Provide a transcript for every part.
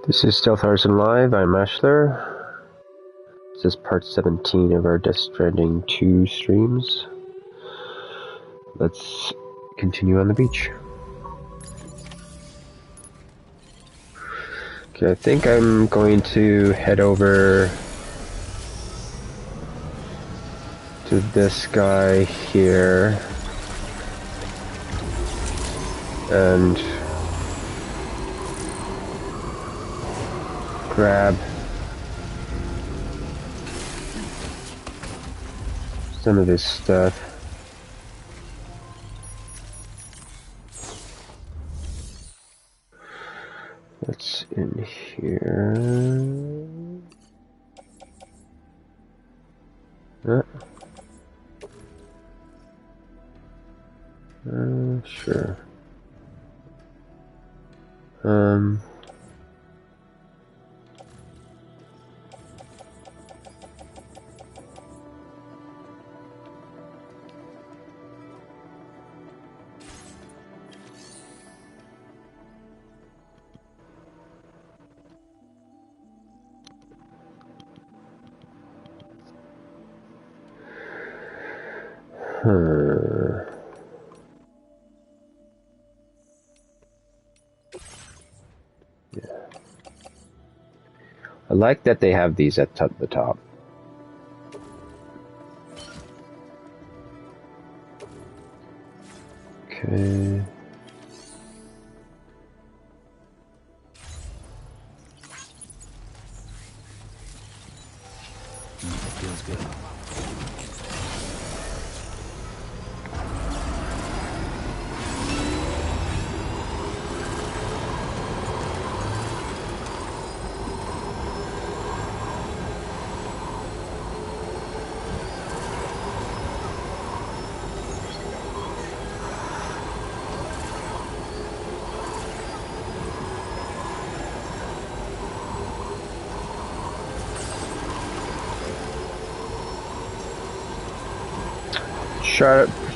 This is Stealth ARTISAN Live. I'm ASHLER. This is part 17 of our Death Stranding 2 streams. Let's continue on the beach. Okay, I think I'm going to head over to this guy here and grab some of this stuff. What's in here? Sure. Yeah. I like that they have these at the top. Okay. Feels good.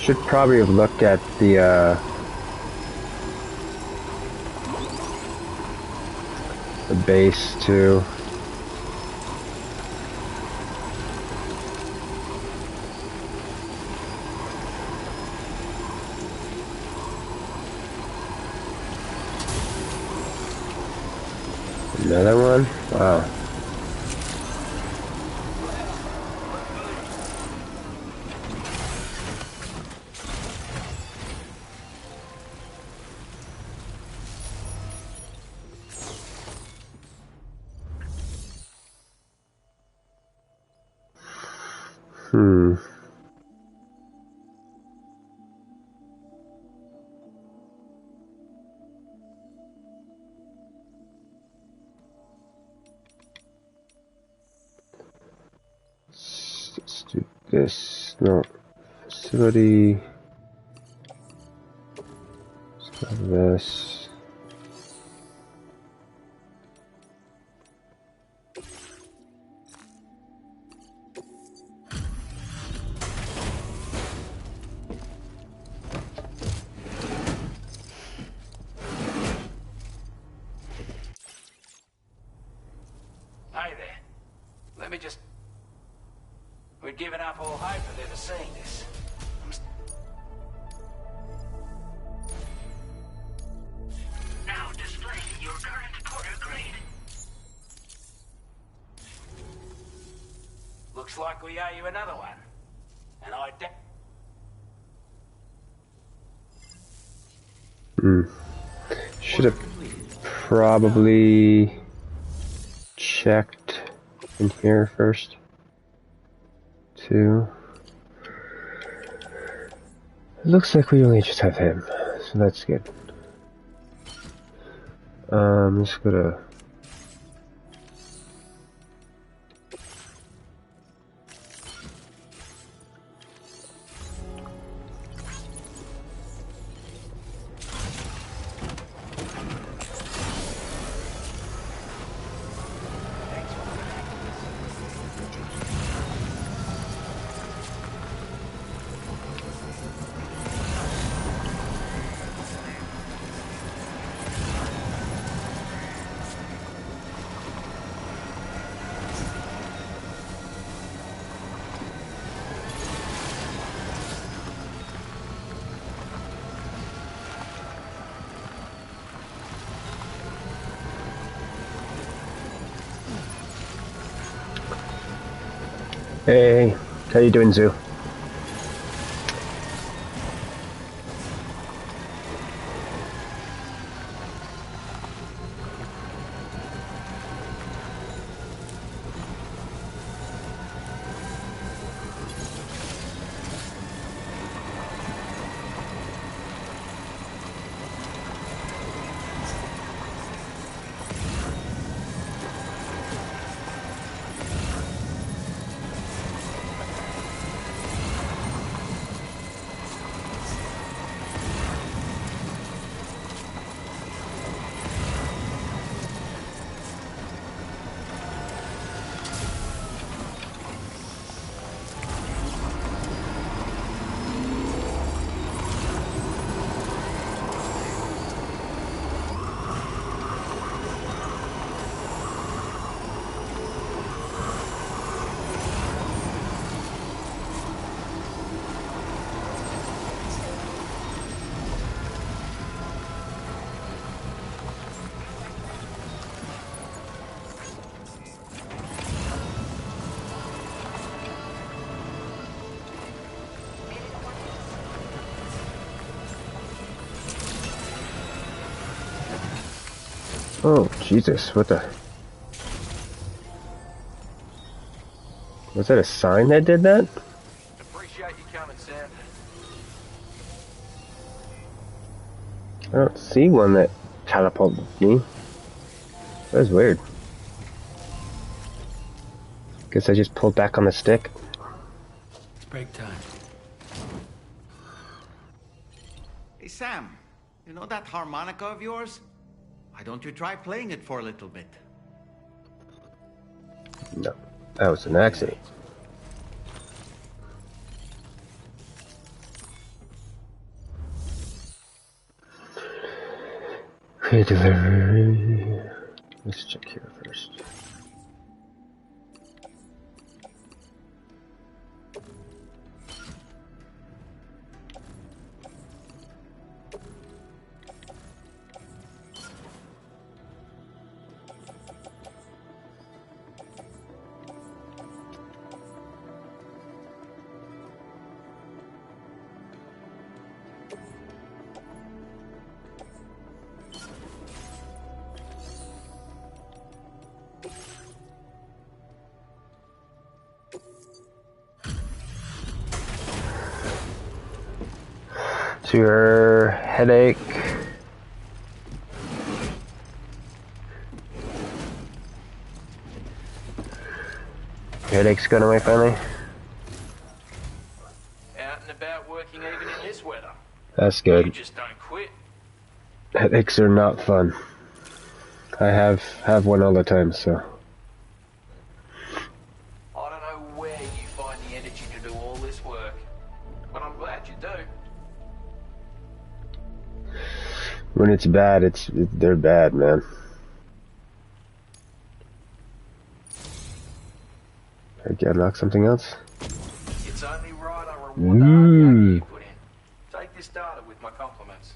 Should probably have looked at the base too. Another one? Wow. Let's do this. No. Facility. Let's grab this. Hi there. Let me just... We're giving up all hope of ever seeing this. Now displaying your current quarter grade. Looks like we owe you another one. And I Should have probably checked in here first. Two. It looks like we only just have him, so that's good. I'm just gonna... Hey, how you doing, Zoo? Oh, Jesus, what the... Was that a sign that did that? Appreciate you coming, Sam. I don't see one that catapulted me. That was weird. Guess I just pulled back on the stick. It's break time. Hey, Sam, you know that harmonica of yours? Why don't you try playing it for a little bit? No, that was an accident. Delivery. Let's check here first. To your headache. Your headache's gone away finally? Out and about working even in this weather. That's You good. just don't quit. Headaches are not fun. I have one all the time, so. I don't know where you find the energy to do all this work, but I'm glad you do. When it's bad, they're bad, man. Okay, unlock something else. It's only right I reward the hard yarn you put in. Take this data with my compliments.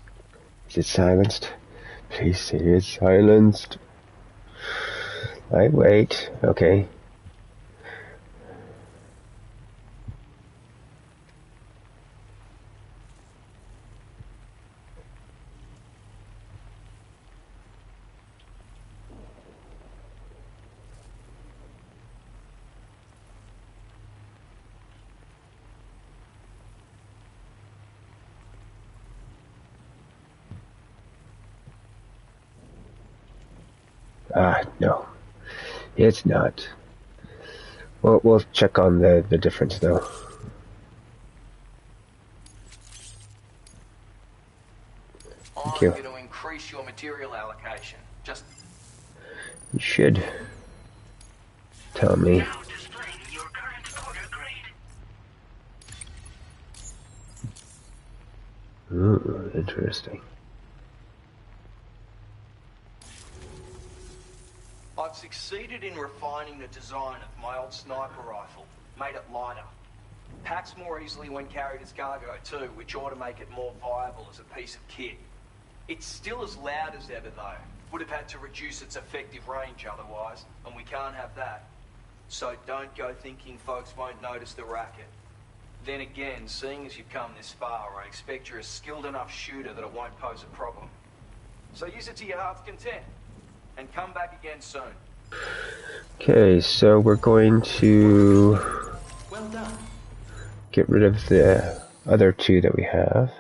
Is it silenced? Please say it's silenced. I wait. Okay. No. It's not. Well, we'll check on the difference, though. I'm you. going to increase your material allocation. Just You should tell me. Now displaying your current order grade. Ooh, interesting. I've succeeded in refining the design of my old sniper rifle, made it lighter. Packs more easily when carried as cargo too, which ought to make it more viable as a piece of kit. It's still as loud as ever though. Would have had to reduce its effective range otherwise, and we can't have that. So don't go thinking folks won't notice the racket. Then again, seeing as you've come this far, I expect you're a skilled enough shooter that it won't pose a problem. So use it to your heart's content, and come back again soon. Okay, so we're going to Well done. get rid of the other two that we have.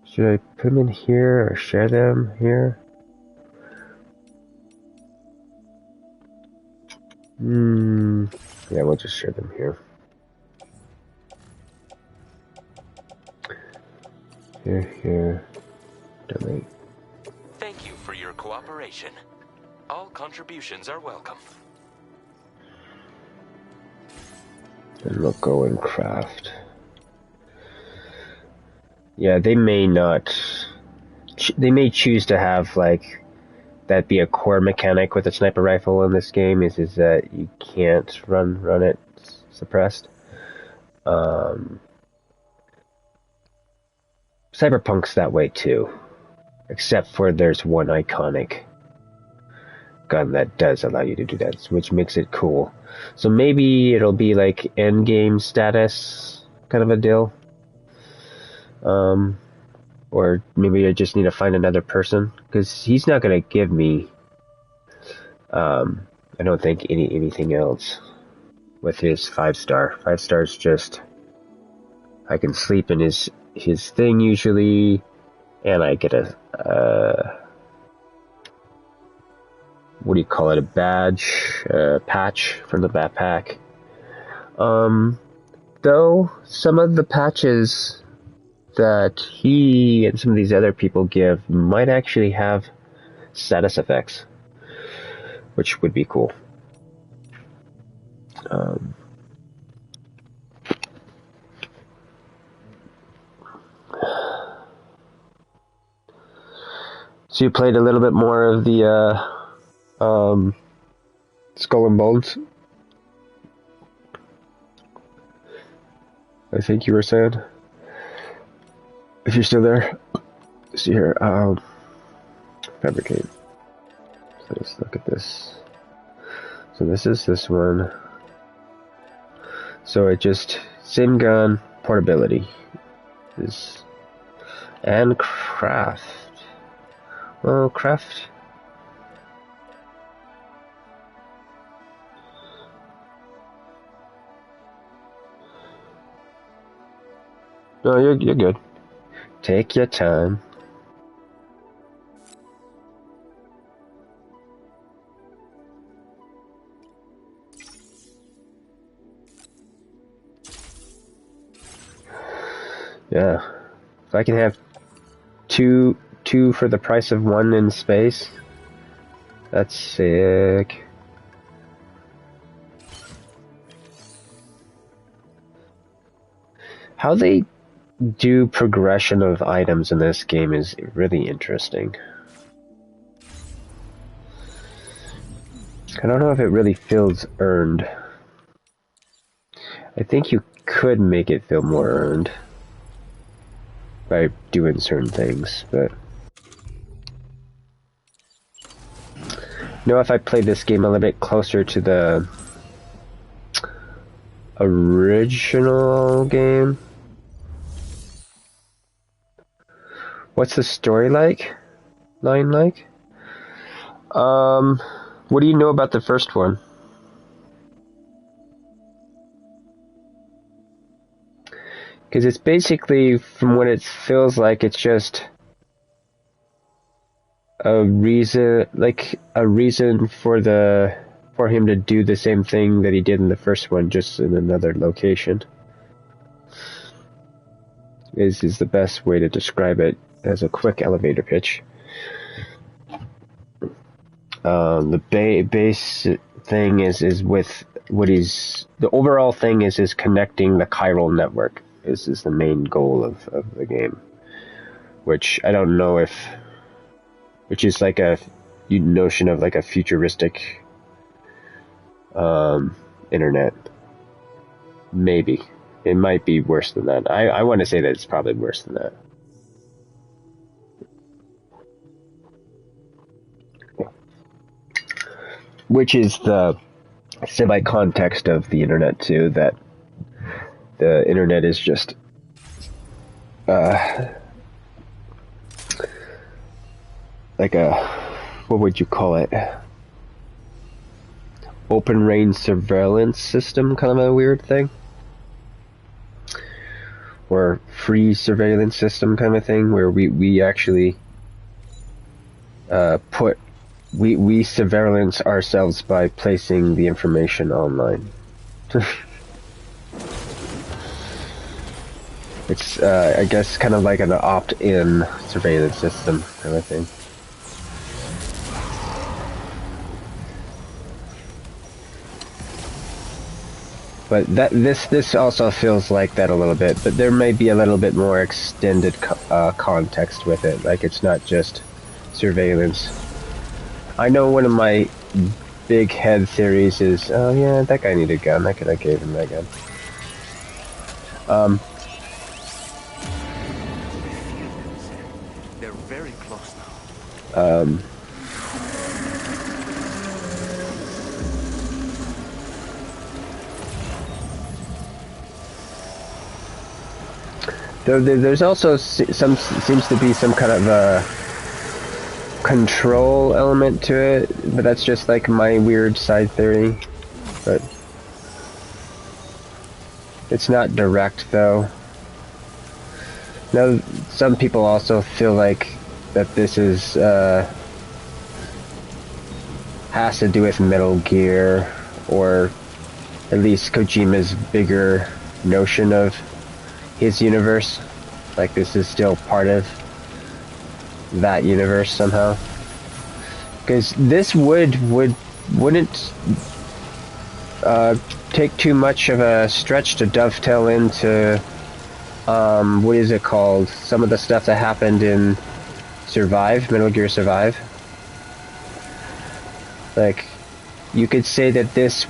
Should I put them in here or share them here? Yeah, we'll just share them here. Here. Donate. Thank you for your cooperation. All contributions are welcome. And we'll go and craft. Yeah, they may not. They may choose to have like that be a core mechanic with a sniper rifle in this game. Is that you can't run it suppressed. Cyberpunk's that way too, except for there's one iconic gun that does allow you to do that, which makes it cool. So maybe it'll be like end game status kind of a deal. Or maybe I just need to find another person, because he's not gonna give me I don't think anything else with his 5-star. 5-star's just I can sleep in his thing usually, and I get a what do you call it, a badge, patch from the backpack. Though some of the patches that he and some of these other people give might actually have status effects, which would be cool. So you played a little bit more of the Skull and Bones, I think you were saying. If you're still there, see here, fabricate. So let's look at this. So this is this one. So it just, same gun, portability. And craft. Well, craft. No, you're good. Take your time. Yeah. If I can have two for the price of one in space, that's sick. How they do progression of items in this game is really interesting. I don't know if it really feels earned. I think you could make it feel more earned by doing certain things, but if I played this game a little bit closer to the original game. What's the story like? What do you know about the first one? Because it's basically, from what it feels like, it's just a reason for him to do the same thing that he did in the first one, just in another location. Is the best way to describe it as a quick elevator pitch. The base thing is with what the overall thing is connecting the chiral network is the main goal of the game, which I don't know which is like a notion of like a futuristic internet. Maybe it might be worse than that. I want to say that it's probably worse than that. which is the semi-context of the internet too, that the internet is just like a, what would you call it? Open range surveillance system, kind of a weird thing. Or free surveillance system kind of thing, where we actually we surveillance ourselves by placing the information online. It's I guess kind of like an opt-in surveillance system kind of thing. But this also feels like that a little bit, but there may be a little bit more extended context with it. Like it's not just surveillance. I know one of my big head theories is, oh yeah, that guy needed a gun. I gave him that gun. They're very close now. There's also seems to be some kind of a control element to it, but that's just like my weird side theory. But it's not direct though. Now, some people also feel like that this is has to do with Metal Gear, or at least Kojima's bigger notion of his universe. Like this is still part of that universe somehow. Because this wouldn't take too much of a stretch to dovetail into what is it called? Some of the stuff that happened in Survive, Metal Gear Survive. Like, you could say that this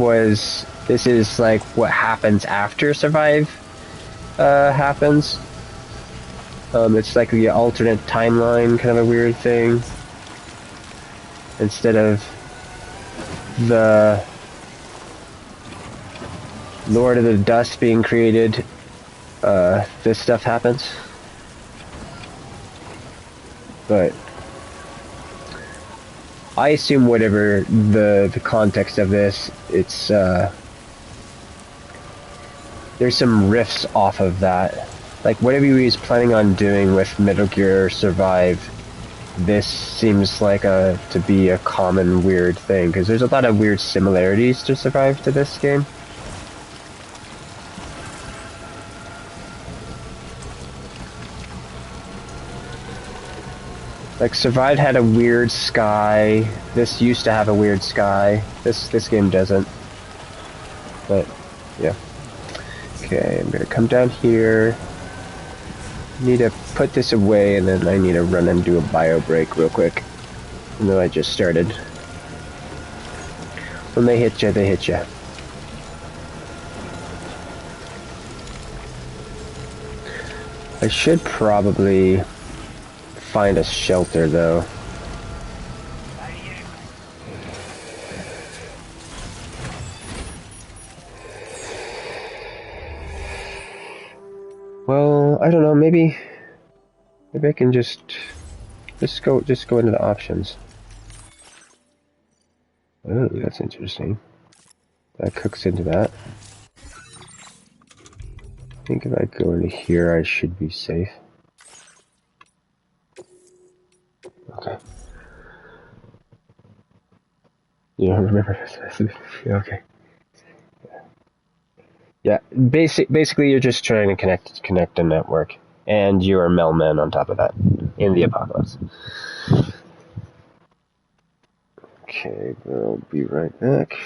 is like what happens after Survive happens. It's like the alternate timeline, kind of a weird thing. Instead of the Lord of the Dust being created, this stuff happens. But I assume whatever the context of this, it's there's some riffs off of that. Like whatever he was planning on doing with Metal Gear Survive, this seems like to be a common weird thing, because there's a lot of weird similarities to Survive to this game. Like Survive had a weird sky. This used to have a weird sky. This game doesn't. But yeah. Okay, I'm gonna come down here. Need to put this away, and then I need to run and do a bio break real quick. Even though I just started. When they hit you, they hit you. I should probably find a shelter though. Well, I don't know, maybe I can just go into the options. Oh, that's interesting. That cooks into that. I think if I go into here, I should be safe. Okay. You don't remember this? Okay. Yeah, basically you're just trying to connect a network, and you're a mailman on top of that in the apocalypse. Okay, I'll be right back.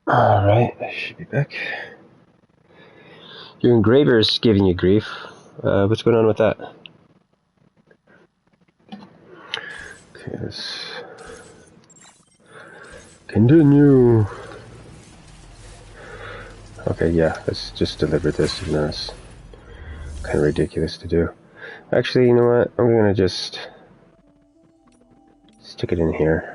Alright, I should be back. Your engraver's giving you grief. What's going on with that? Okay, let's continue. Okay, yeah, let's just deliver this, and that's kind of ridiculous to do. Actually, you know what? I'm gonna just stick it in here.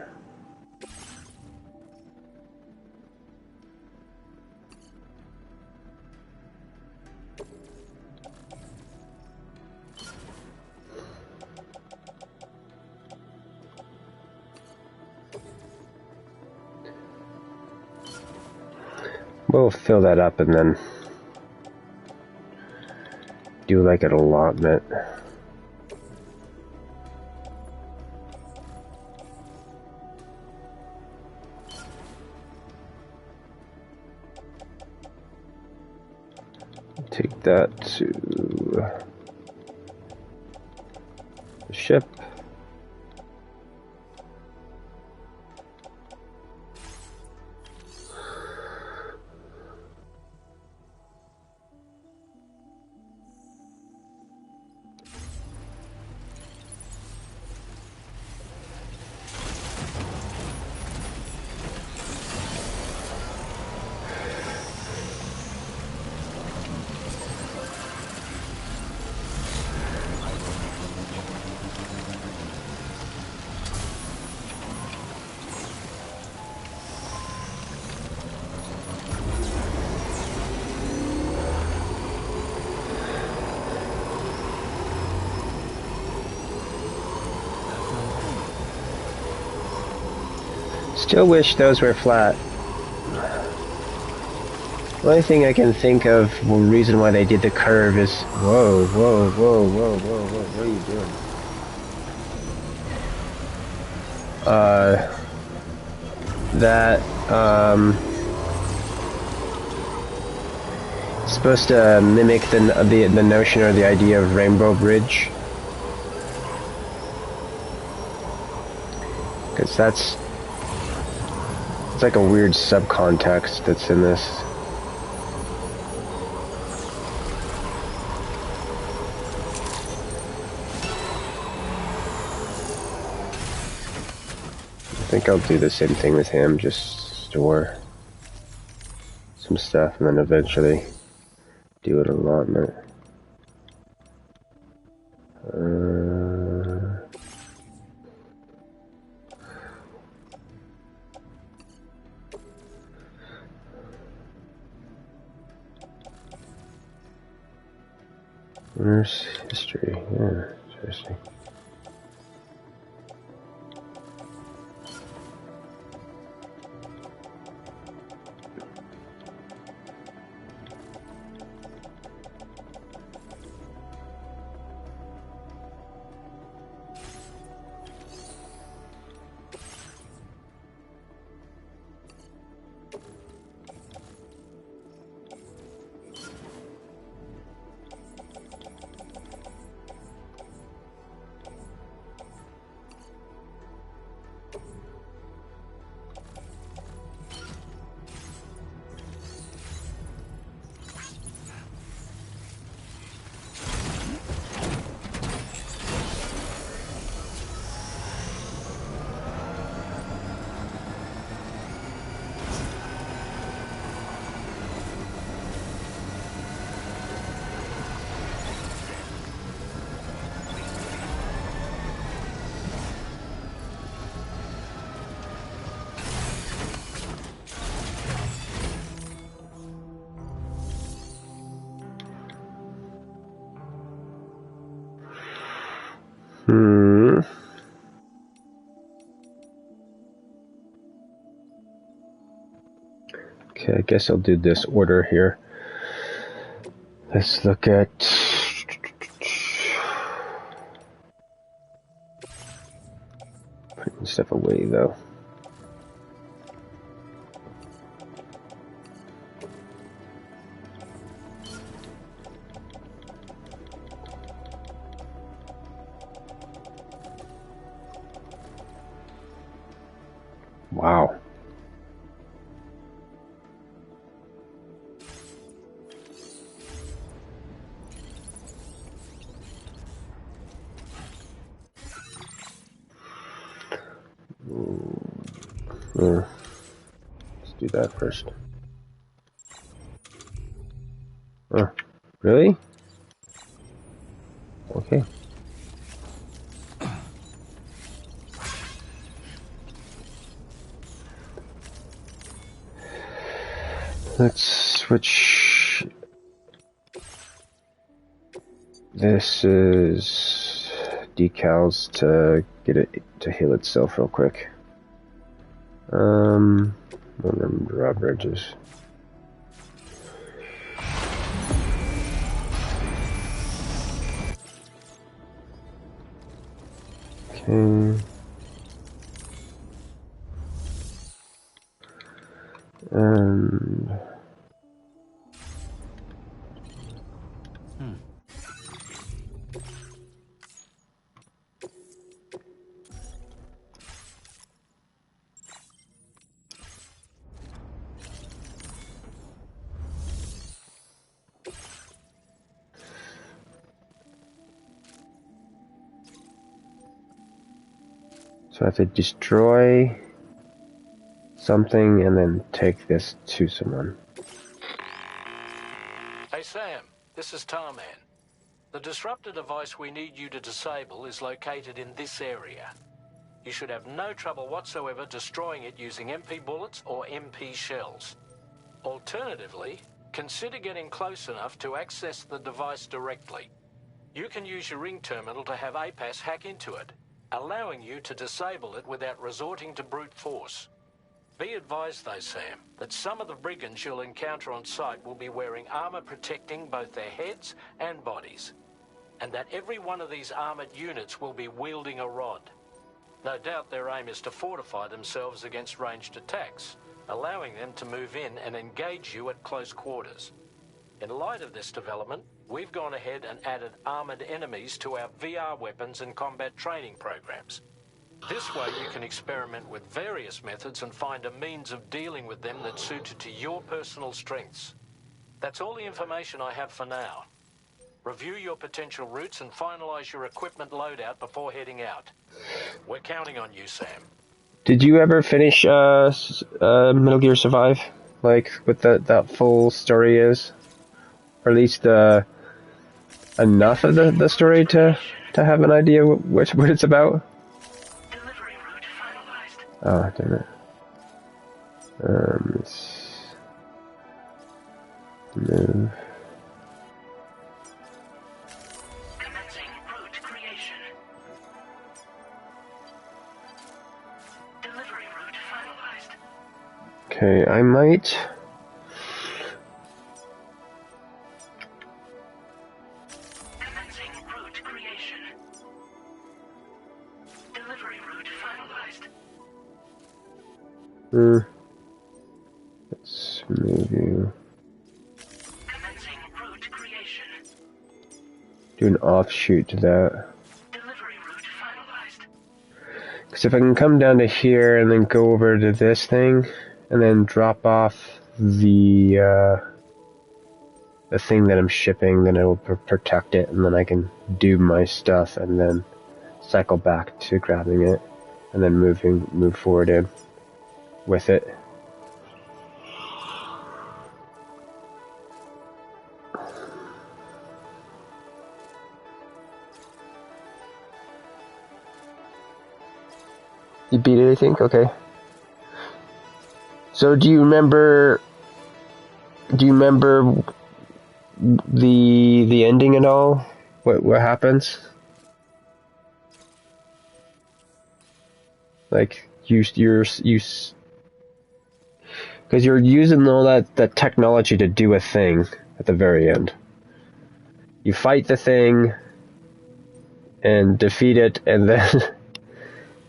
We'll fill that up and then do like an allotment. Take that to the ship. Still wish those were flat. The only thing I can think of, the reason why they did the curve is... Whoa, whoa, whoa, whoa, whoa, whoa, what are you doing? It's supposed to mimic the notion or the idea of Rainbow Bridge. Because it's like a weird subcontext that's in this. I think I'll do the same thing with him, just store some stuff and then eventually do an allotment. Where's history? Yeah, interesting. Okay, I guess I'll do this order here. Let's look at... putting stuff away, though. Wow. Yeah. Let's do that first. Oh, really? Okay. Let's switch. This is decals to get it to heal itself real quick. Drawbridges. Okay. And so I have to destroy something and then take this to someone. Hey Sam, this is Tarman. The disruptor device we need you to disable is located in this area. You should have no trouble whatsoever destroying it using MP bullets or MP shells. Alternatively, consider getting close enough to access the device directly. You can use your ring terminal to have APAS hack into it, allowing you to disable it without resorting to brute force. Be advised though, Sam, that some of the brigands you'll encounter on site will be wearing armor protecting both their heads and bodies, and that every one of these armored units will be wielding a rod. No doubt their aim is to fortify themselves against ranged attacks, allowing them to move in and engage you at close quarters. In light of this development, we've gone ahead and added armored enemies to our VR weapons and combat training programs. This way you can experiment with various methods and find a means of dealing with them that's suited to your personal strengths. That's all the information I have for now. Review your potential routes and finalize your equipment loadout before heading out. We're counting on you, Sam. Did you ever finish Metal Gear Survive? Like what that full story is, or at least enough of the story to have an idea what it's about? Delivery route finalized. Oh, damn it. Let's move. Commencing route creation. Delivery route finalized. Okay, I might. Commencing route creation. Delivery route finalized. Let's move you. Commencing route creation. Do an offshoot to that. Delivery route finalized. Because if I can come down to here and then go over to this thing, and then drop off the thing that I'm shipping, then it'll protect it, and then I can do my stuff, and then cycle back to grabbing it, and then move forward in with it. You beat it, I think? Okay. So do you remember the ending at all? What happens? Like you're because you're using all that technology to do a thing at the very end. You fight the thing and defeat it, and then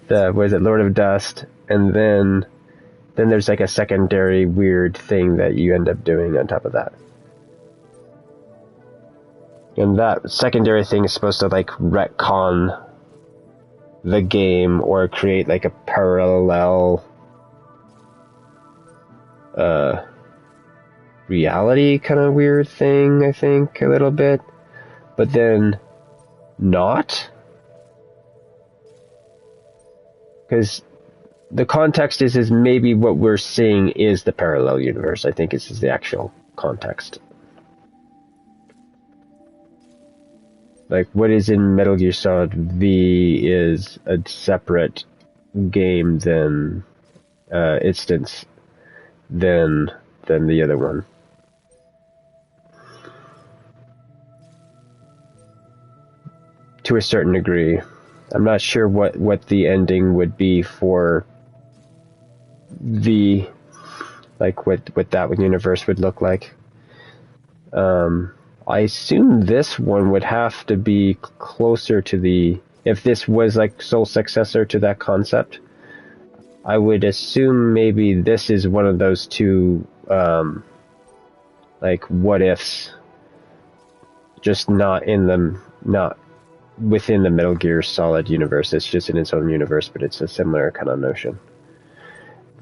Lord of Dust, and then there's like a secondary weird thing that you end up doing on top of that. And that secondary thing is supposed to like retcon the game or create like a parallel reality kind of weird thing, I think, a little bit. But then not. Because the context is maybe what we're seeing is the parallel universe. I think this is the actual context. Like, what is in Metal Gear Solid V is a separate game than instance than the other one. To a certain degree. I'm not sure what the ending would be for V, like what that universe would look like. I assume this one would have to be closer to the, if this was like sole successor to that concept, I would assume maybe this is one of those two, like what ifs, just not within the Metal Gear Solid universe. It's just in its own universe, but it's a similar kind of notion.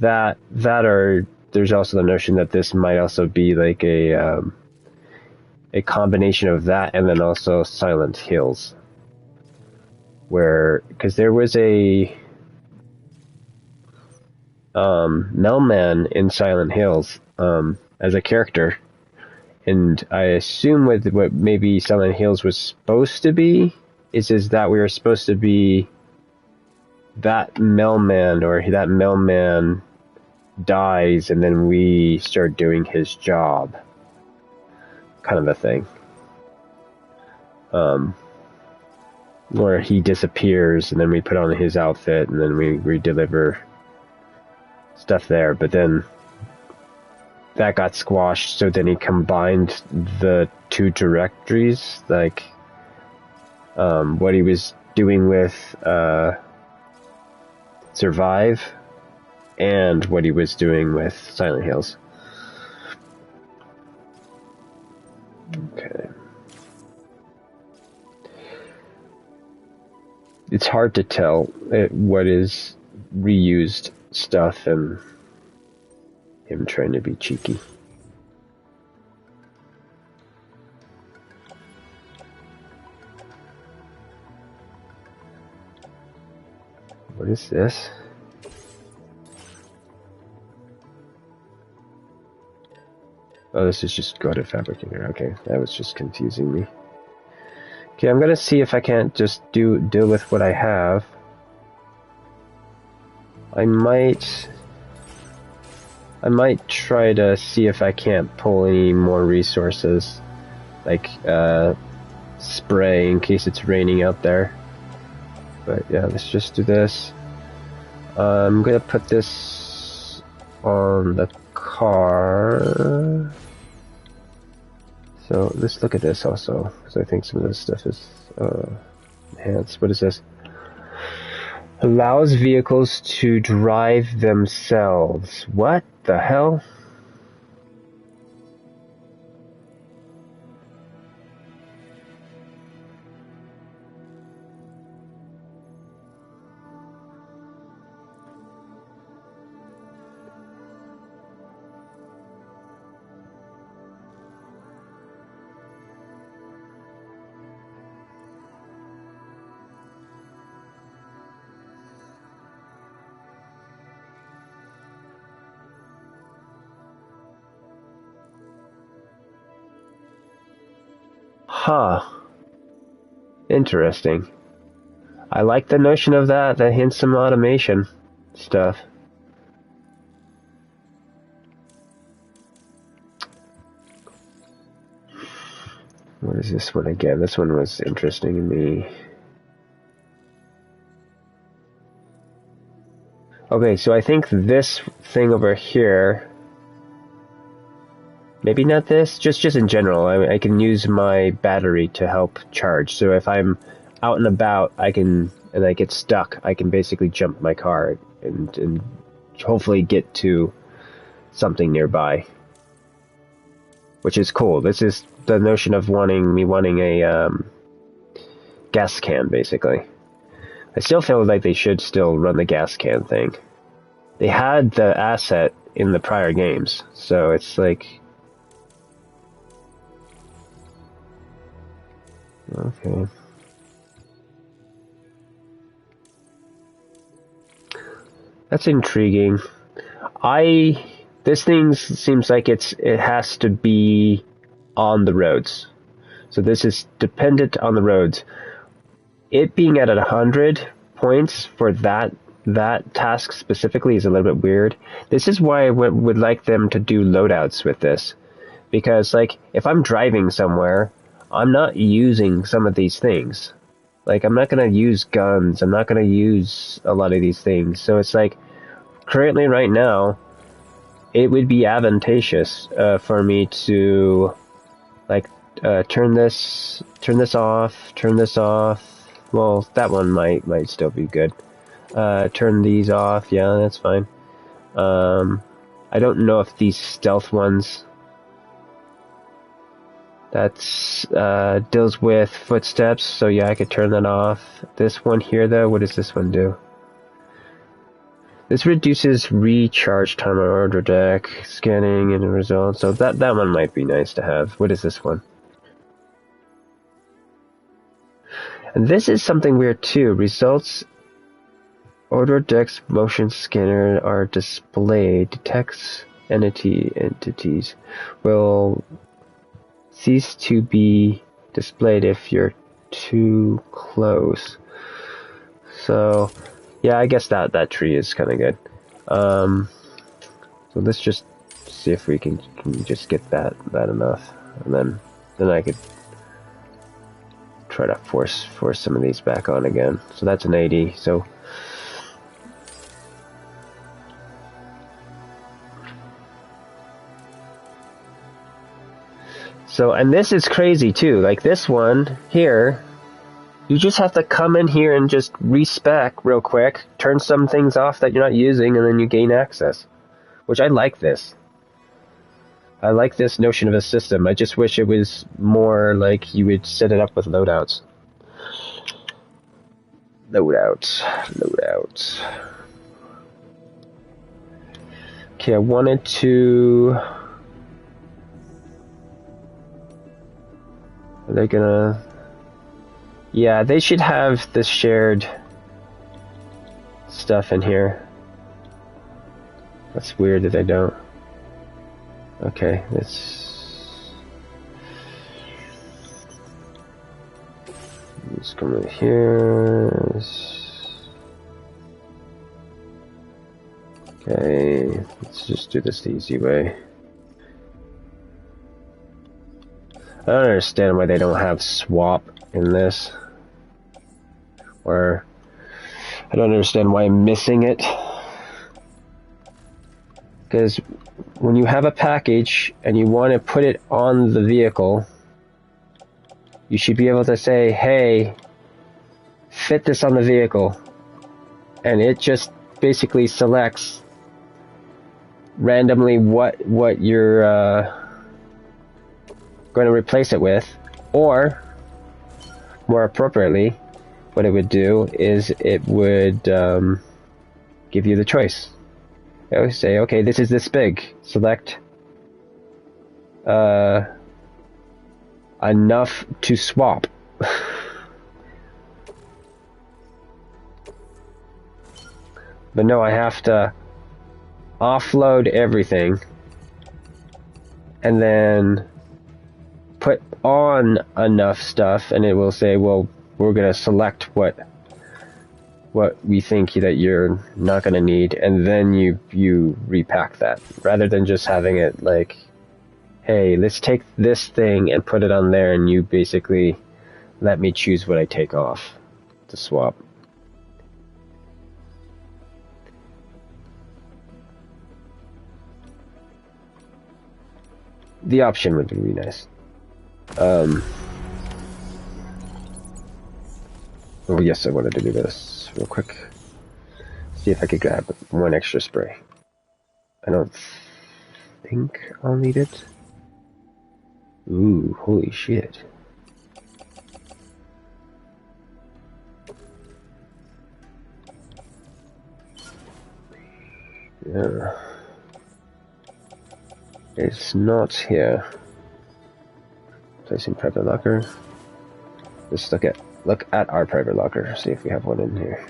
There's also the notion that this might also be like a combination of that and then also Silent Hills, because there was a Mailman in Silent Hills as a character, and I assume what maybe Silent Hills was supposed to be is that we were supposed to be that mailman, or that mailman dies and then we start doing his job, kind of a thing. Or he disappears and then we put on his outfit and then we deliver stuff there, but then that got squashed, so then he combined the two directories, like what he was doing with Survive and what he was doing with Silent Hills. Okay. It's hard to tell what is reused stuff and him trying to be cheeky. What is this? Oh, this is just go to fabricator. Okay, that was just confusing me. Okay, I'm gonna see if I can't just deal with what I have. I might try to see if I can't pull any more resources, like spray in case it's raining out there. But yeah, let's just do this. I'm gonna put this on the car. So let's look at this also, because I think some of this stuff is enhanced. What is this? Allows vehicles to drive themselves. What the hell? Huh. Interesting. I like the notion of that hints some automation stuff. What is this one again? This one was interesting to me. Okay, so I think this thing over here, maybe not this, just in general, I can use my battery to help charge. So if I'm out and about, and I get stuck, I can basically jump my car and hopefully get to something nearby, which is cool. This is the notion of wanting a gas can, basically. I still feel like they should still run the gas can thing. They had the asset in the prior games, so it's like... Okay. That's intriguing. This thing seems like it has to be on the roads. So this is dependent on the roads. It being at 100 points for that task specifically is a little bit weird. This is why I would like them to do loadouts with this. Because, like, if I'm driving somewhere, I'm not using some of these things. Like, I'm not going to use guns. I'm not going to use a lot of these things. So it's like, currently right now, it would be advantageous for me to, like, turn this off, turn this off. Well, that one might still be good. Turn these off. Yeah, that's fine. I don't know if these stealth ones. That's deals with footsteps, so yeah, I could turn that off. This one here, though, what does this one do? This reduces recharge time on order deck, scanning and results. So that one might be nice to have. What is this one? And this is something weird too. Results order deck's motion scanner are displayed. Detects entities will cease to be displayed if you're too close. So, yeah, I guess that tree is kind of good. So let's just see if we can just get that enough, and then I could try to force some of these back on again. So that's an 80. So, and this is crazy too. Like this one here, you just have to come in here and just respec real quick, turn some things off that you're not using, and then you gain access. Which I like this. I like this notion of a system. I just wish it was more like you would set it up with loadouts. Loadouts. Okay, I wanted to... Are they gonna... Yeah, they should have the shared stuff in here. That's weird that they don't. Okay, let's come over here. Okay, let's just do this the easy way. I don't understand why they don't have swap in this. Or, I don't understand why I'm missing it. Because when you have a package and you want to put it on the vehicle, you should be able to say, hey, fit this on the vehicle. And it just basically selects randomly what you're going to replace it with. Or, more appropriately, what it would do is it would give you the choice. I always say, okay, this is this big. Select enough to swap. But no, I have to offload everything and then put on enough stuff, and it will say, well, we're going to select what we think that you're not going to need, and then you repack that, rather than just having it like, hey, let's take this thing and put it on there, and you basically let me choose what I take off to swap. The option would be really nice. Oh yes, I wanted to do this real quick. See if I could grab one extra spray. I don't think I'll need it. Ooh, holy shit. Yeah. It's not here. Placing private locker. Let's look at our private locker. See if we have one in here.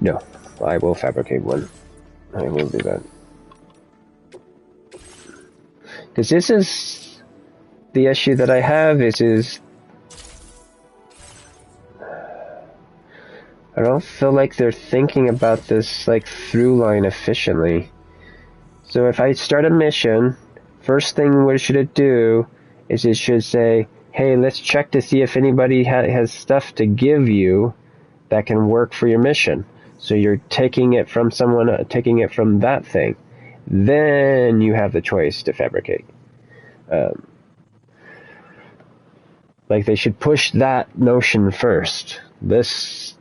No, I will fabricate one. I will do that. Because this is the issue that I have is I don't feel like they're thinking about this like through line efficiently. So if I start a mission, first thing what should it do is it should say, hey, let's check to see if anybody has stuff to give you that can work for your mission. So you're taking it from someone, taking it from that thing. Then you have the choice to fabricate. Like they should push that notion first. This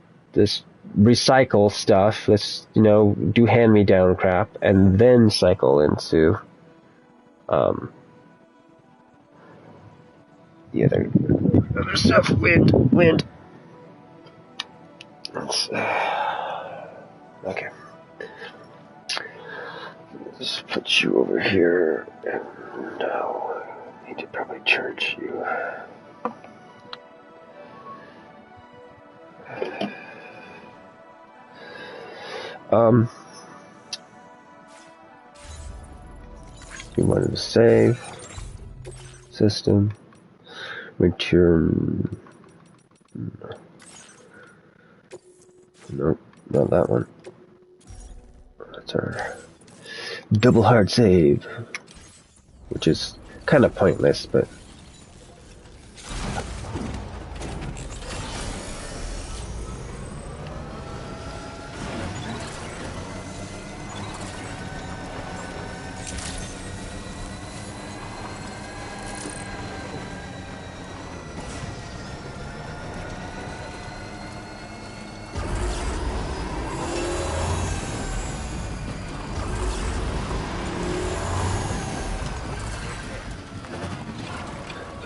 recycle stuff, let's, do hand-me-down crap, and then cycle into the other stuff. Wind. Okay. Let's put you over here, and now I need to probably charge you. You wanted to save system, return. Nope, not that one. That's our double hard save, which is kind of pointless, but.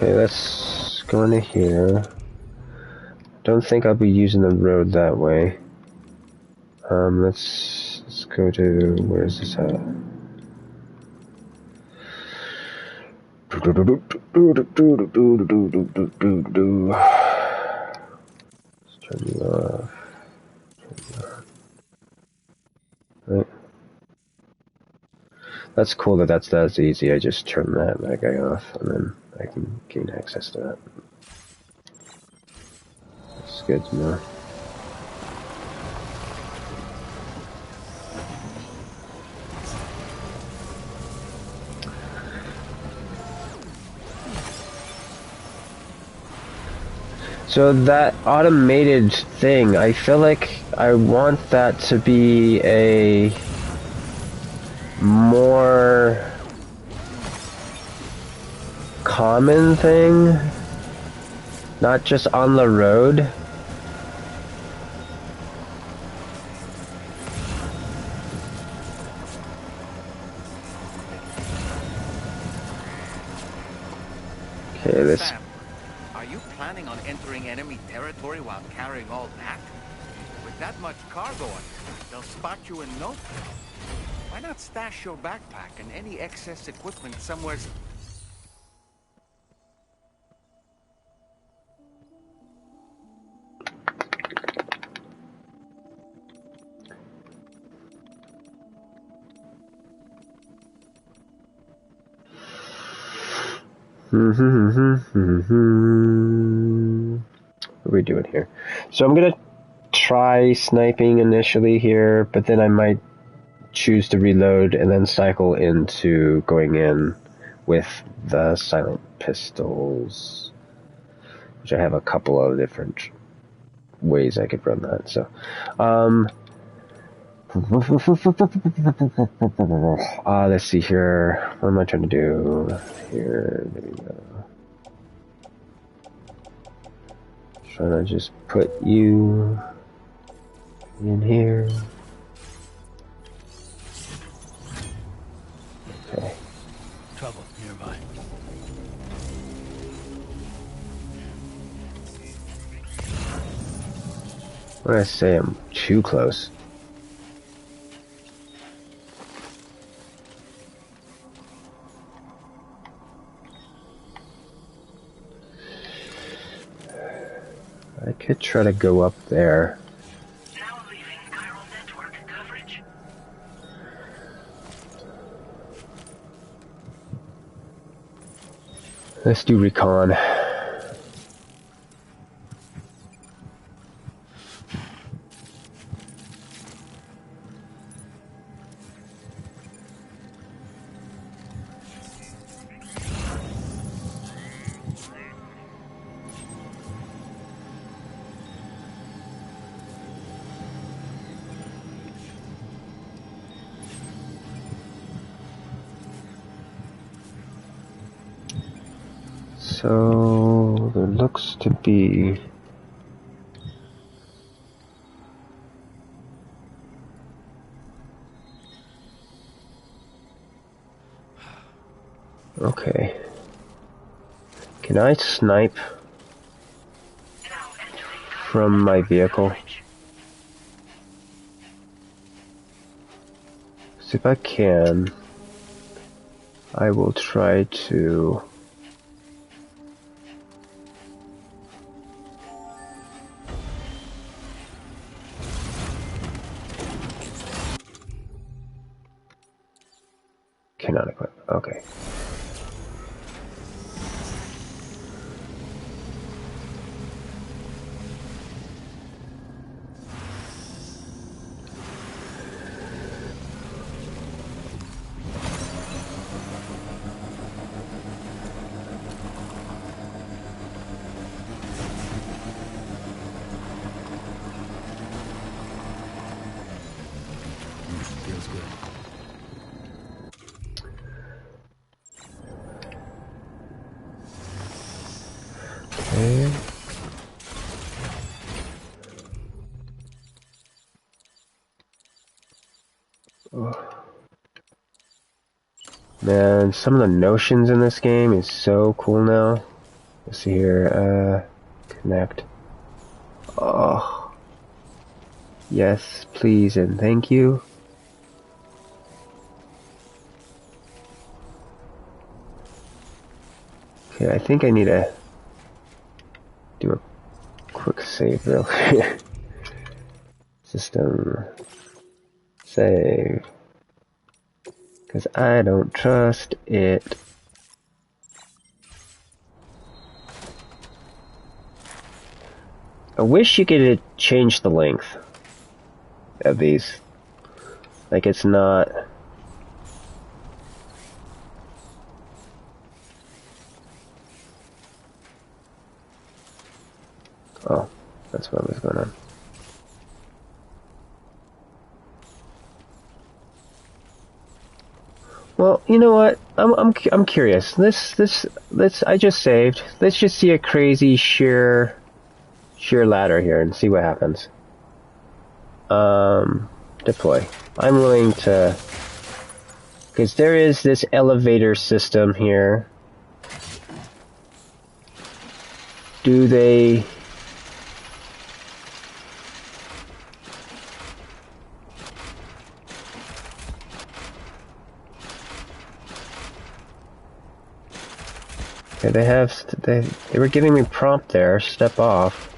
Okay, let's go into here. Don't think I'll be using the road that way. Let's go to, where is this at? Let's turn you off. Right. That's cool that's easy. I just turn that guy off and then I can gain access to that. That's good to know. So that automated thing, I feel like I want that to be a more common thing, not just on the road. Okay, this. Sam, are you planning on entering enemy territory while carrying all that? With that much cargo on you, they'll spot you in no time. Why not stash your backpack and any excess equipment somewhere? What are we doing here? So I'm gonna try sniping initially here, but then I might choose to reload and then cycle into going in with the silent pistols, which I have a couple of different ways I could run that. So, let's see here. What am I trying to do? Here, there we go. Trying to just put you in here. Okay. Trouble nearby. When I say I'm too close. I could try to go up there. Now leaving chiral Let's do recon. So there looks to be okay. Can I snipe from my vehicle? So if I can, I will try to. Cannot equip. Okay. Feels good. Okay. Oh. Man, some of the notions in this game is so cool now. Let's see here, connect. Oh. Yes, please and thank you. Okay, I think I need to do a quick save real quick. System save. Because I don't trust it. I wish you could change the length of these. Like it's not. Oh, that's what was going on. Well, you know what? I'm curious. Let's. I just saved. Let's just see a crazy sheer ladder here and see what happens. Deploy. I'm willing to, because there is this elevator system here. Do they? Okay, they were giving me prompt there. Step off.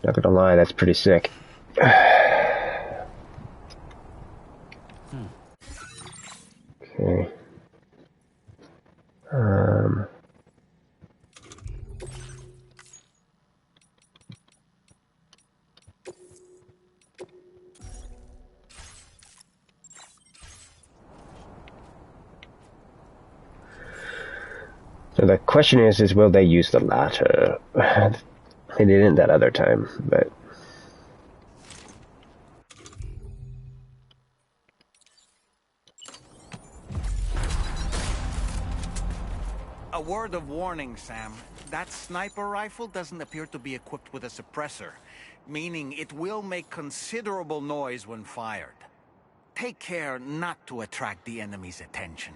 Not gonna lie, that's pretty sick. Okay. So the question is will they use the latter? They didn't that other time, but A word of warning, Sam. That sniper rifle doesn't appear to be equipped with a suppressor, meaning it will make considerable noise when fired. Take care not to attract the enemy's attention.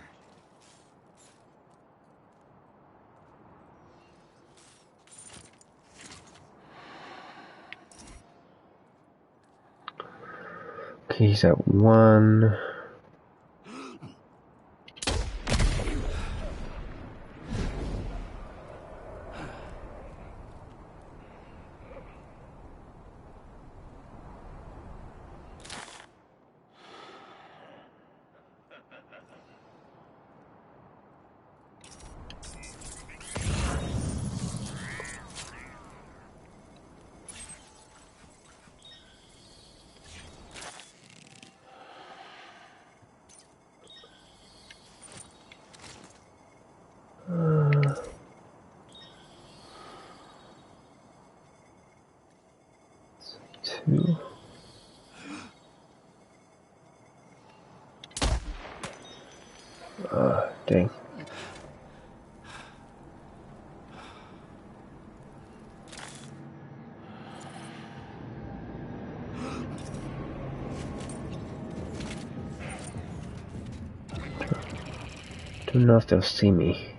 okay, he's at 1. Dang. Don't know if they'll see me.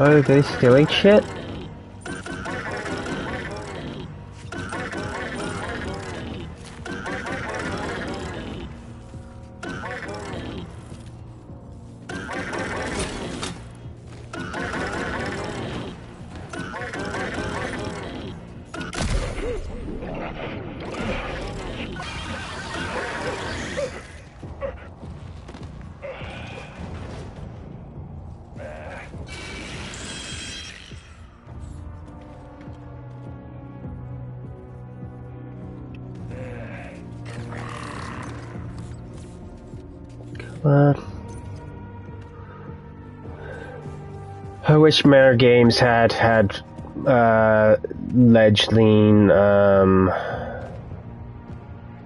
Oh, they stealing shit? I wish Mare Games had ledge lean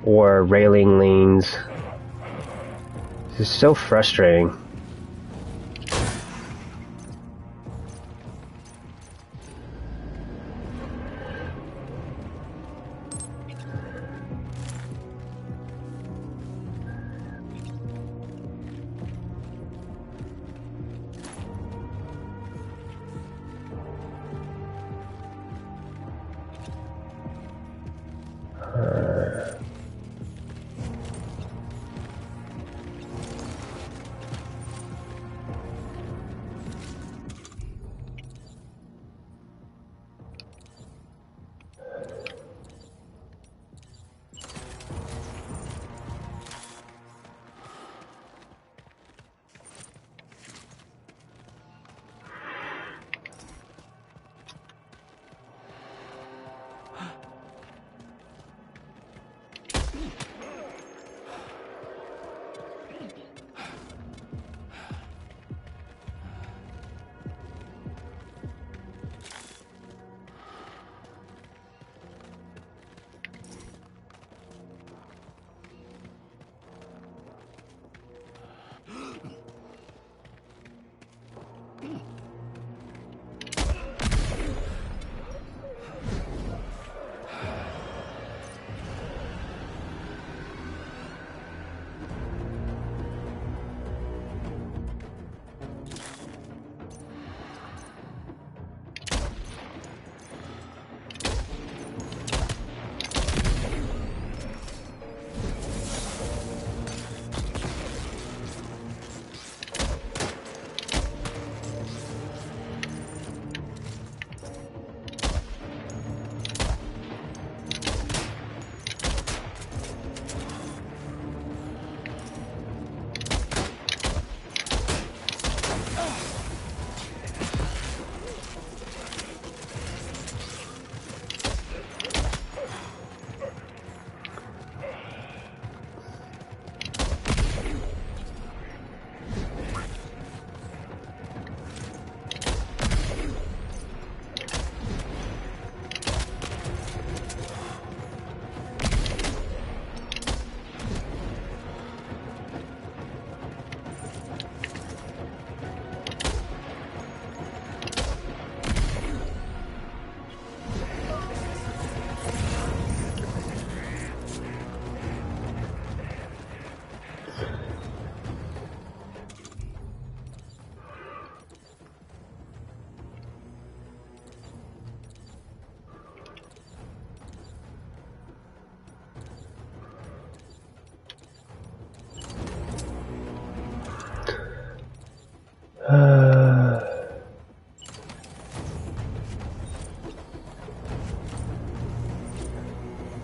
or railing leans. This is so frustrating.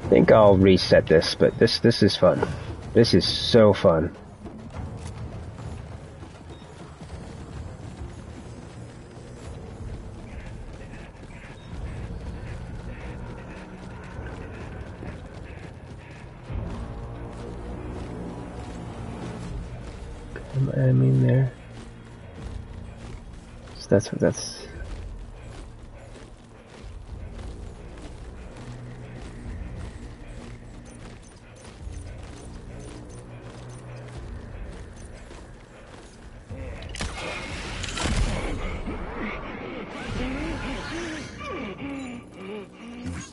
I think I'll reset this, but this is fun. This is so fun. I mean there. So that's what that's.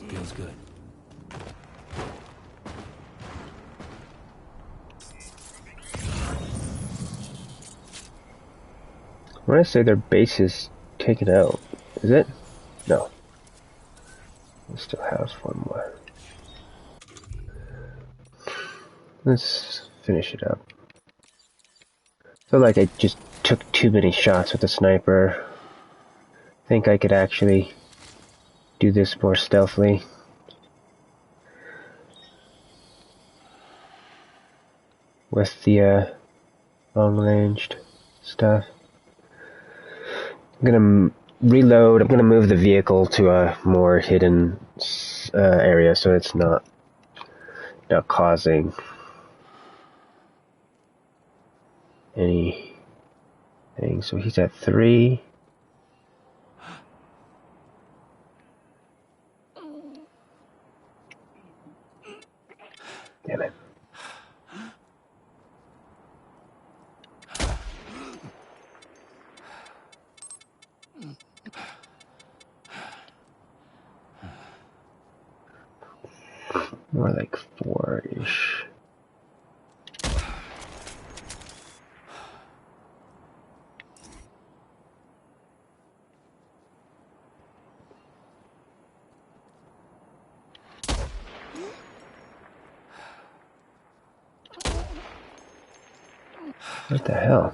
Feels good. I want to say their base is taken out. Is it? No. We still have one more. Let's finish it up. I feel like I just took too many shots with the sniper. I think I could actually do this more stealthily. With the long-ranged stuff. I'm gonna reload. I'm gonna move the vehicle to a more hidden area so it's not causing anything. So he's at 3. Damn it. More like 4-ish. What the hell?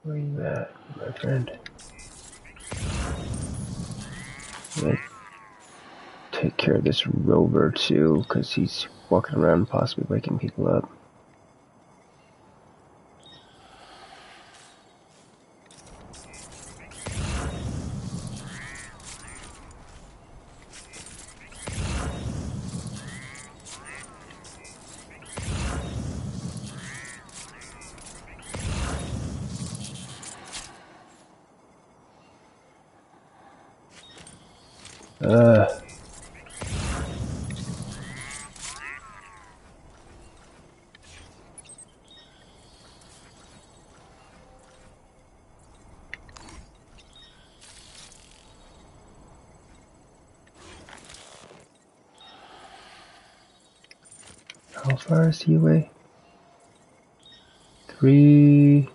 Where you at, my friend? Let's take care of this rover too, because he's walking around possibly waking people up. How far is he away? 3.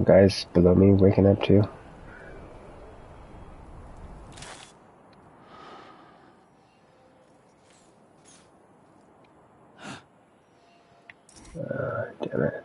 Guys below me waking up too. Damn it.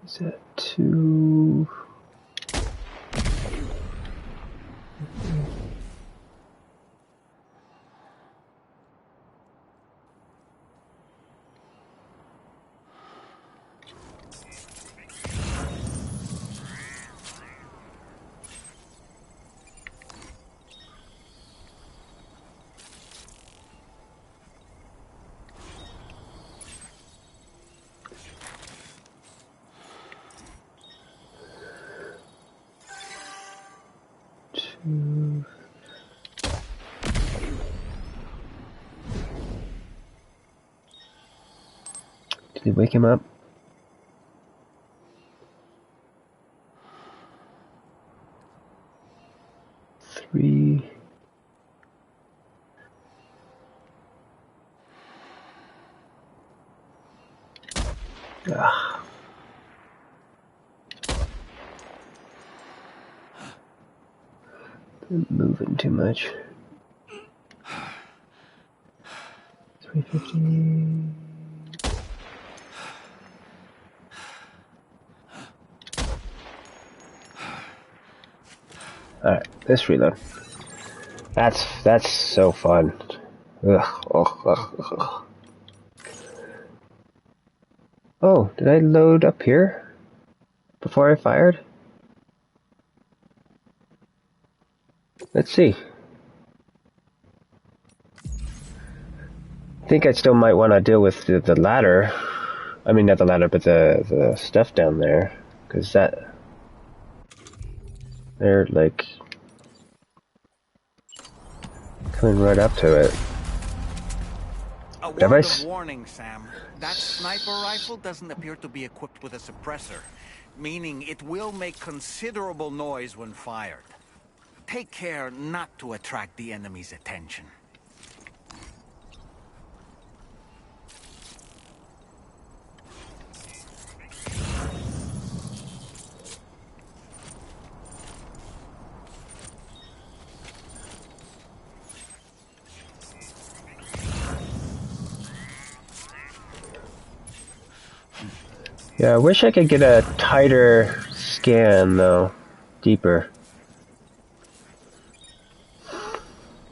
Is that 2? Did he wake him up? Three. Ah. Been moving too much. 350. Alright, let's reload. That's so fun. Ugh. Oh, did I load up here before I fired? Let's see. I think I still might want to deal with the ladder. I mean, not the ladder, but the stuff down there. Because they're like coming right up to it. A word of warning, Sam. That sniper rifle doesn't appear to be equipped with a suppressor, meaning it will make considerable noise when fired. Take care not to attract the enemy's attention. Yeah, I wish I could get a tighter scan, though. Deeper.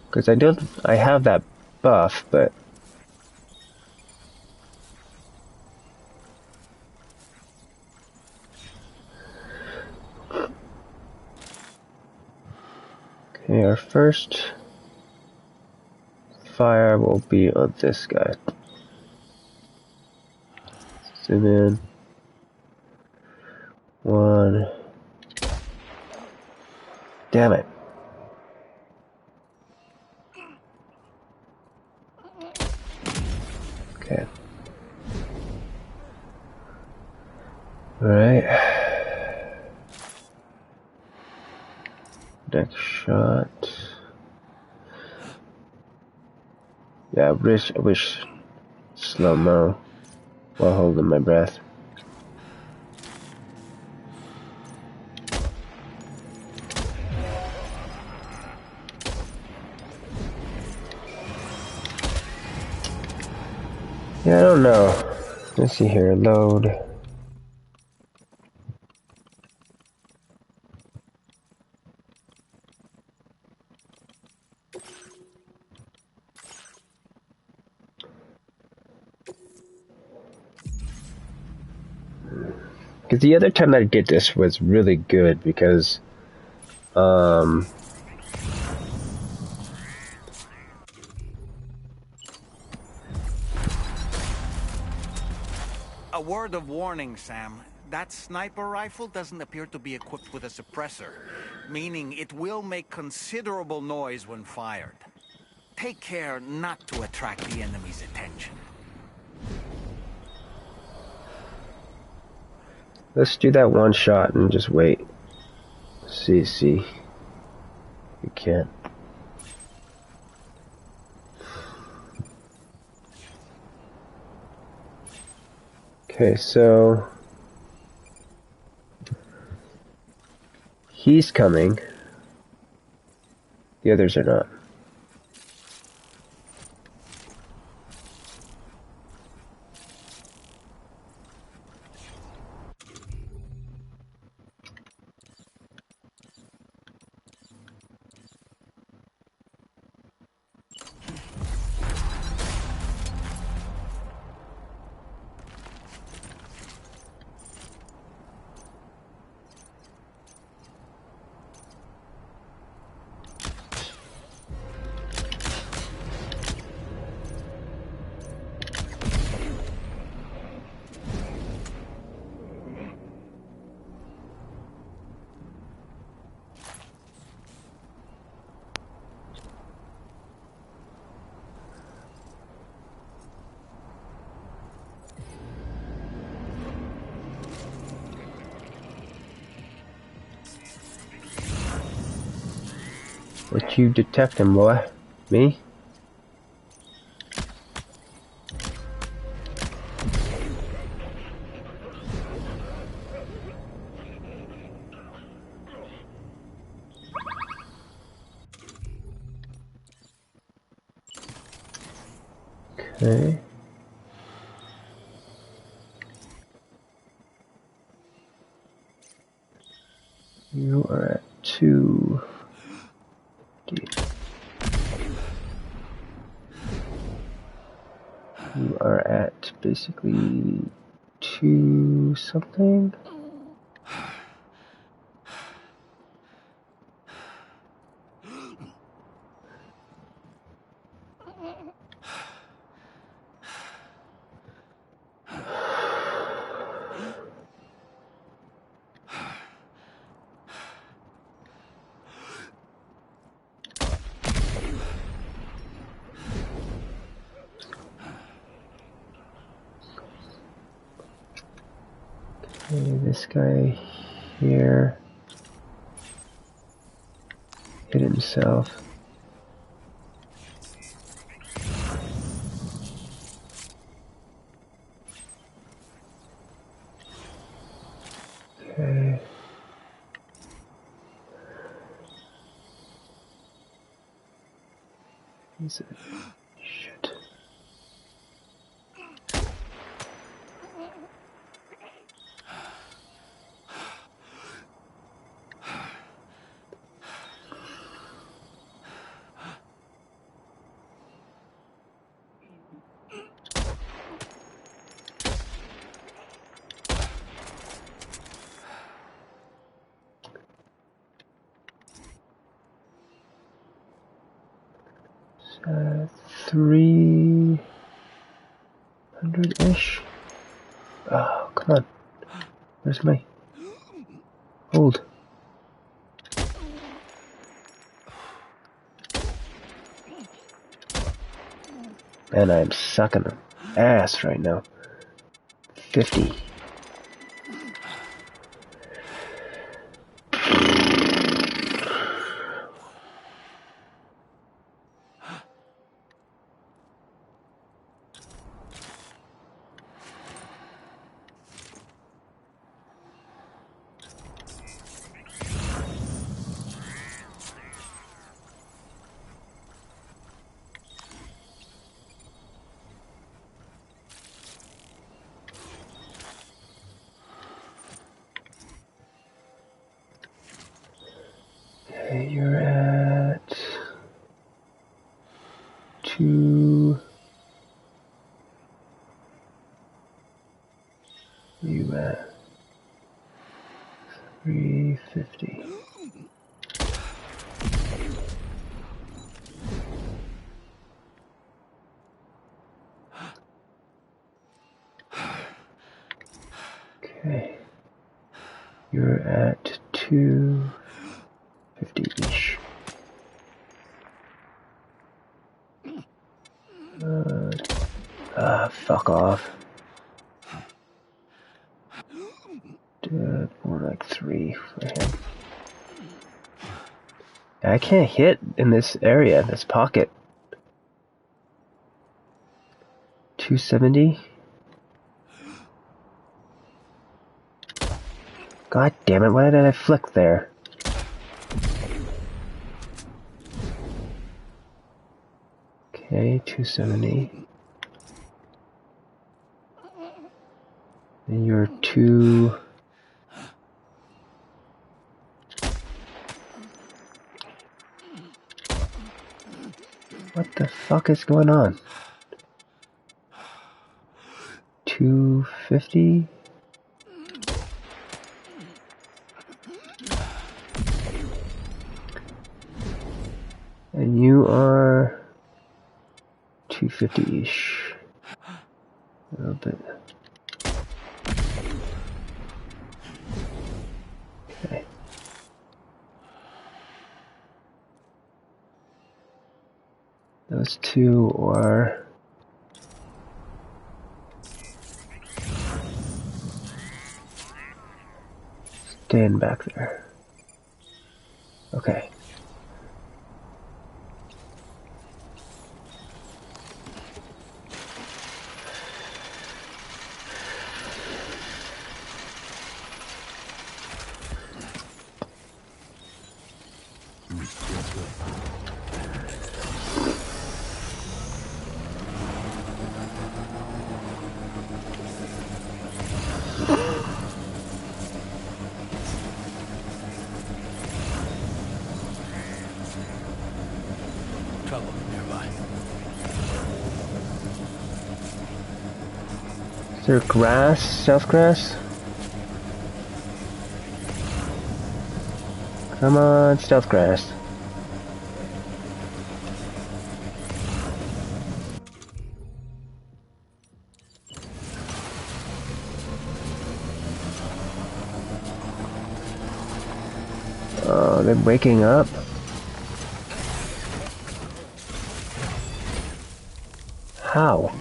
Because I have that buff, but... Okay, our first fire will be on this guy. Zoom in. 1. Damn it. Okay. Alright. Next shot. Yeah, I wish slow-mo while holding my breath. Yeah, I don't know. Let's see here. Load. Because the other time I did this was really good because, A word of warning, Sam. That sniper rifle doesn't appear to be equipped with a suppressor, meaning it will make considerable noise when fired. Take care not to attract the enemy's attention. let's do that one shot and just wait. See. You can't. Okay, so he's coming. The others are not. What you detecting, boy? Me? Okay. You are at 2. You are at basically 2 something. Okay, this guy here hit himself. Okay. He's a shit. Uh, 300-ish. Oh, come on. Where's my hold? Man, I'm sucking ass right now. 50. Okay, you're at 2. You at 350. Okay. You're at 250-ish. Fuck off. More like 3 for him. I can't hit in this area, this pocket. 270. God damn it, why did I flick there? Okay, 270. And you're 2... What the fuck is going on? 250? And you are 250-ish. A little bit. Okay. Those two are... staying back there. Okay. Trouble nearby. Is there grass? Stealth grass? Come on, stealth grass. Oh, they're waking up. How?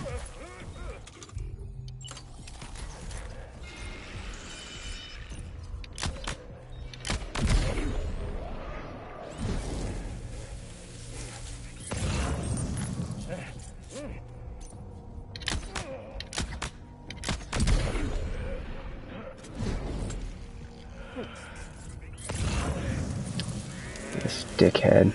This dickhead.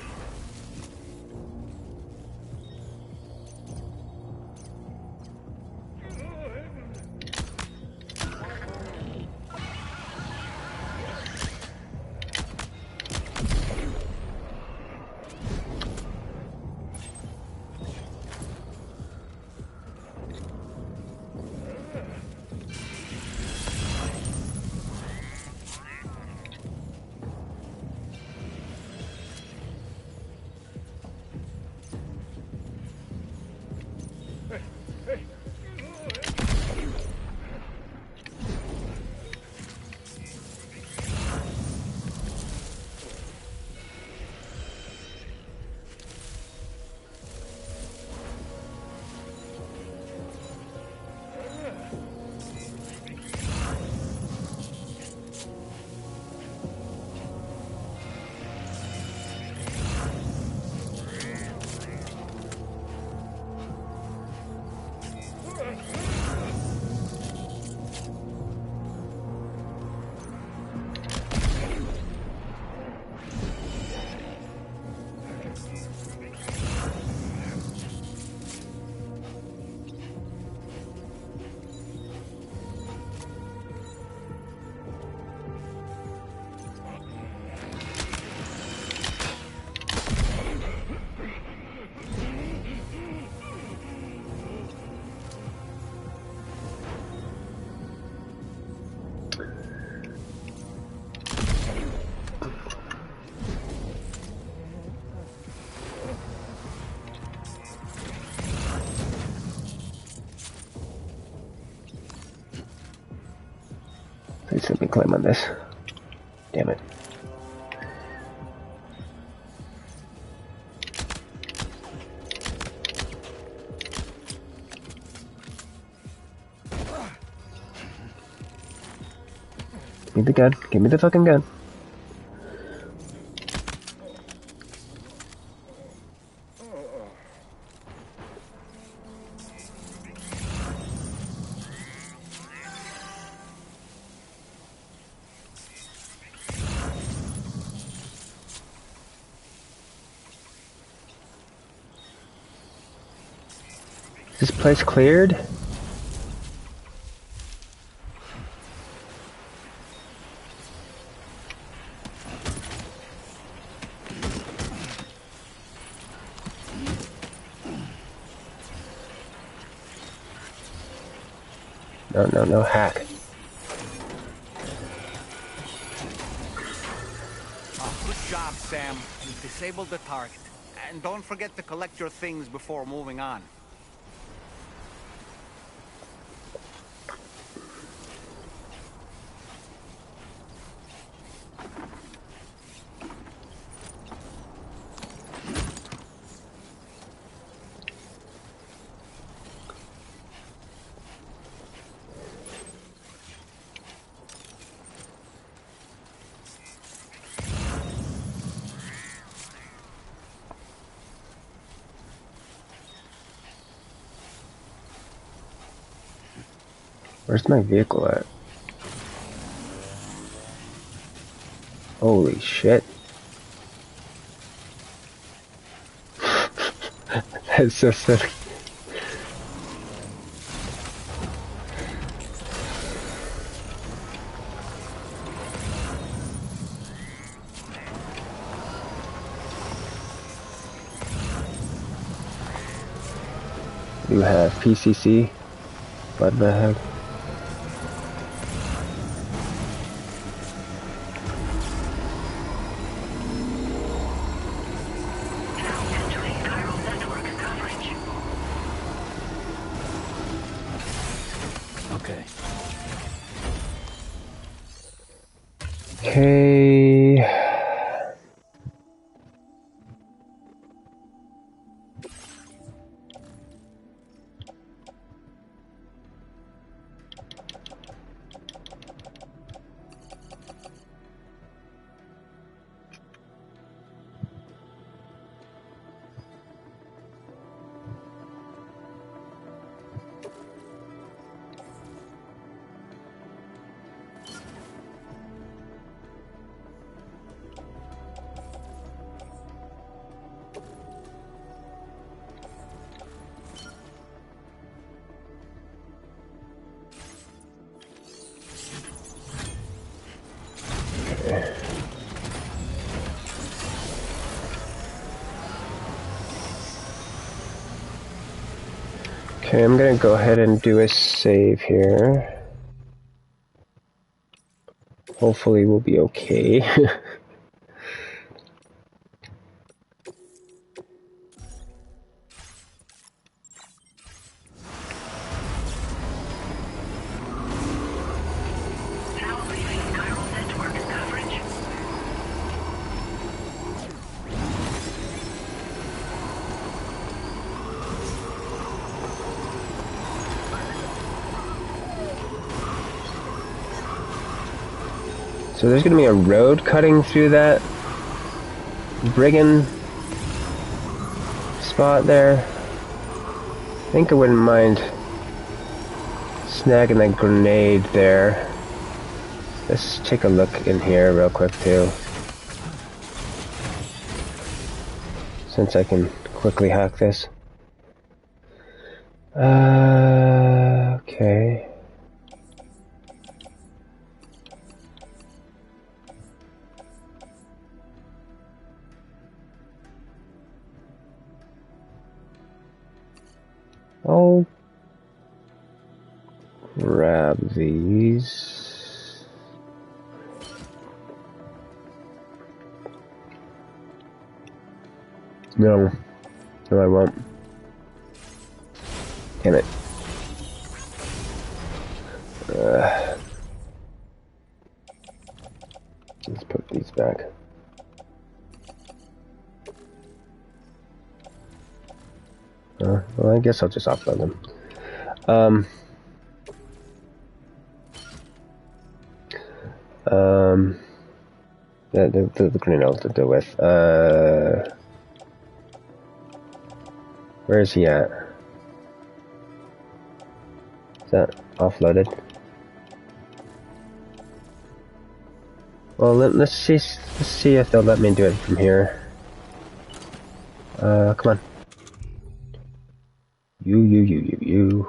Please let me climb on this. Damn it. Give me the gun. Give me the fucking gun. Is this place cleared? No, hack. Oh, good job, Sam. You disabled the target. And don't forget to collect your things before moving on. Where's my vehicle at? Holy shit. It's so silly. You have PCC. What the heck? Now entering chiral network coverage. Okay. Okay. Okay, I'm gonna go ahead and do a save here. Hopefully we'll be okay. Now leaving chiral network coverage. So there's gonna be a road cutting through that brigand spot there. I think I wouldn't mind snagging that grenade there. Let's take a look in here real quick too. Since I can quickly hack this. Okay. I'll grab these. No. No, I won't. Damn it. Let's put these back. Well, I guess I'll just offload them. The grenade I'll deal with. Where is he at? Is that offloaded? Well, let's see if they'll let me do it from here. Come on. You.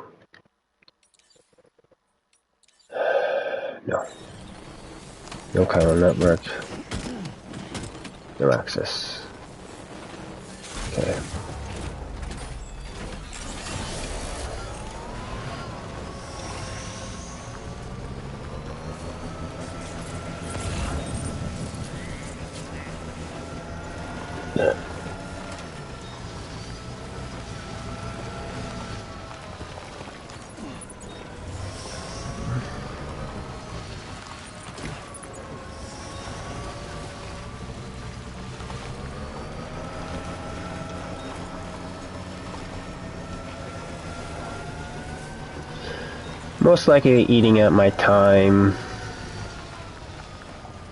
No. No chiral network. No access. Okay. Yeah. Most likely eating at my time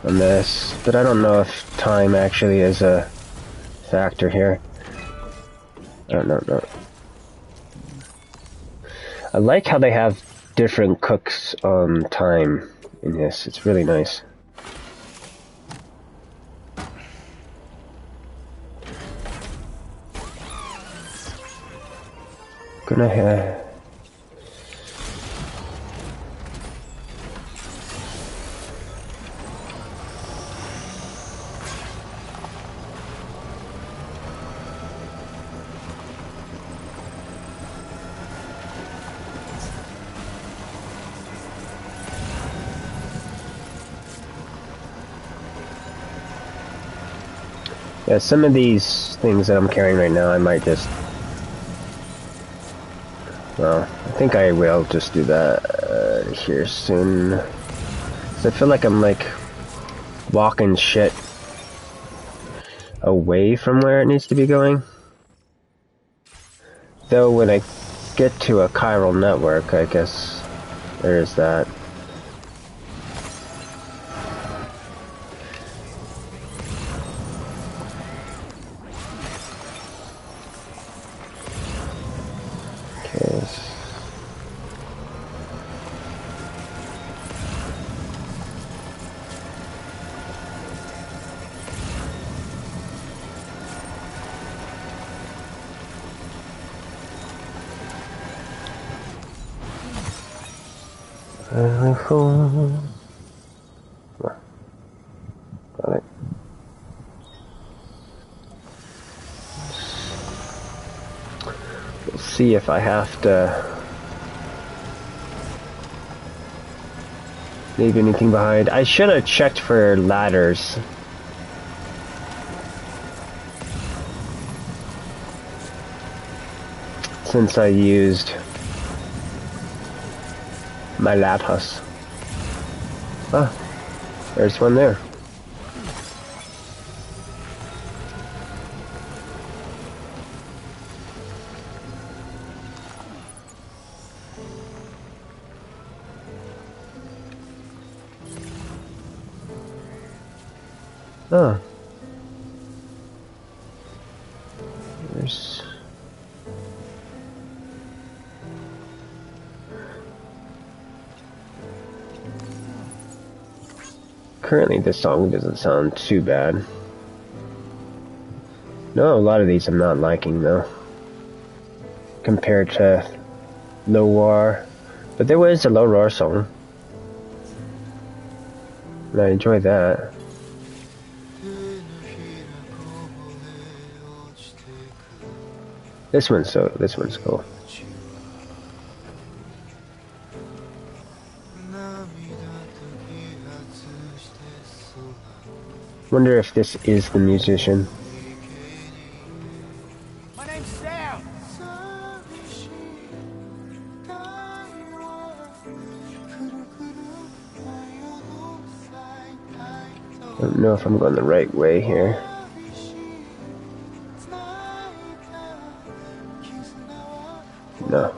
on this, but I don't know if time actually is a factor here. I don't know. No. I like how they have different cooks on time in this. It's really nice. Gonna yeah, some of these things that I'm carrying right now, I might just... Well, I think I will just do that here soon. 'Cause I feel like I'm like walking shit away from where it needs to be going. Though when I get to a chiral network, I guess there is that. Okay. Got it. We'll see if I have to leave anything behind. I should have checked for ladders. Since I used my ladders. Ah, there's one there. Oh. There's... Currently this song doesn't sound too bad. No, a lot of these I'm not liking though. Compared to Low Roar. But there was a Low Roar song. And I enjoyed that. This one's cool. Wonder if this is the musician. My name's Sam. I don't know if I'm going the right way here. No.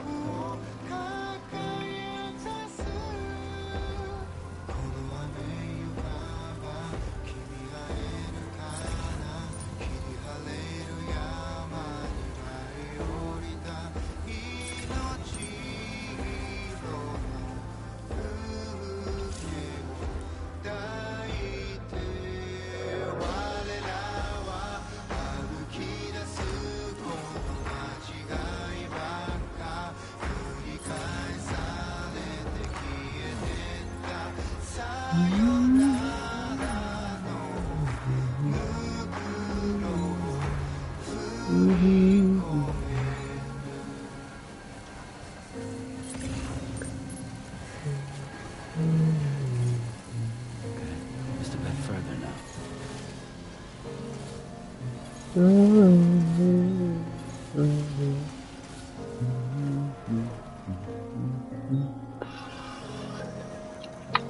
Just a bit further now.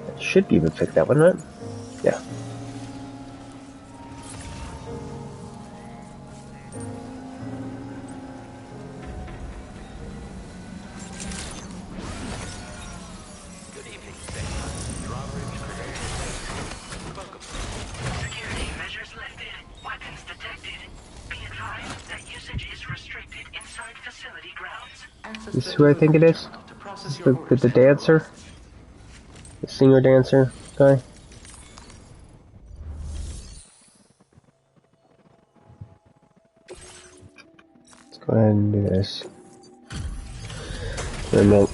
I should be able to pick that one up. Yeah. Good evening, Sam. Drawbridge credentials. Welcome. Security measures lifted. Weapons detected. Be advised that usage is restricted inside facility grounds. This is who I think it is? This is the dancer? The singer dancer guy? Let's go ahead and do this. And we'll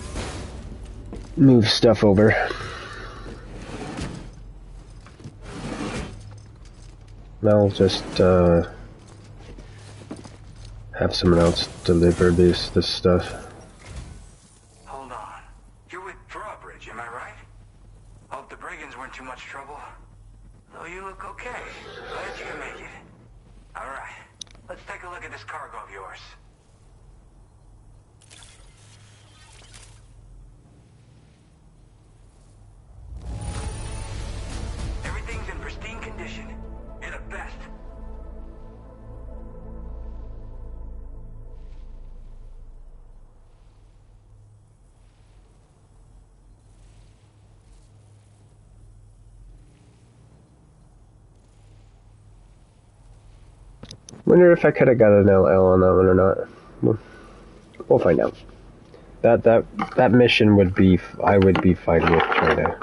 move stuff over. I'll just have someone else deliver this stuff. Hold on. You're with Drawbridge, am I right? Hope the brigands weren't too much trouble. Though you look okay. Glad you can make it. Alright, let's take a look at this cargo of yours. Everything's in pristine condition. You're the best. Wonder if I could have got an LL on that one or not. We'll find out. That mission would be, I would be fine with trying to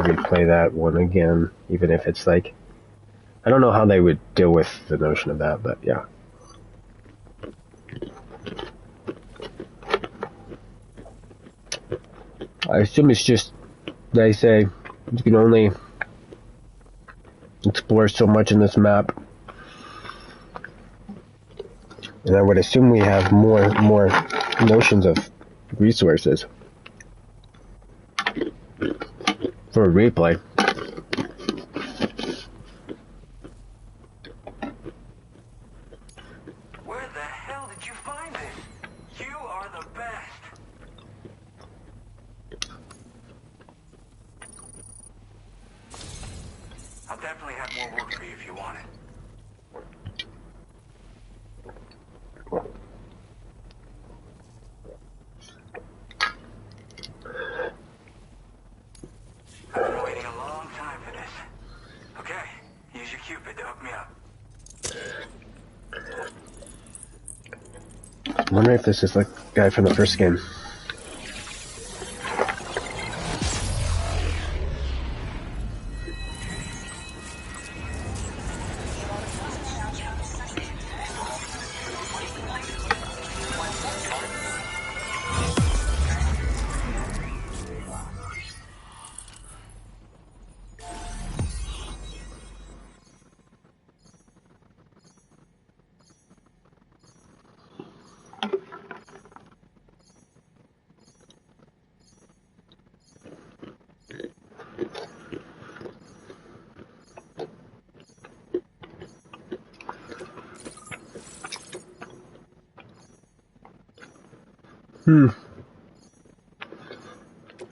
replay that one again, even if it's like, I don't know how they would deal with the notion of that, but yeah. I assume it's just, they say, you can only explore so much in this map. And I would assume we have more notions of resources for a replay. Where the hell did you find this? You are the best. I'll definitely have more work for you if you want it. I've been waiting a long time for this. Okay, use your Cupid to hook me up. I'm wondering if this is like the guy from the first game.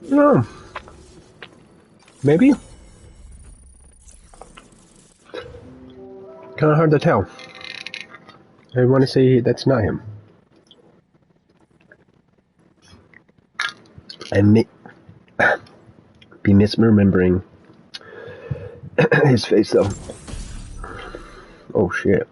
No. Maybe? Kind of hard to tell. I want to say that's not him. I may be misremembering his face though. Oh shit.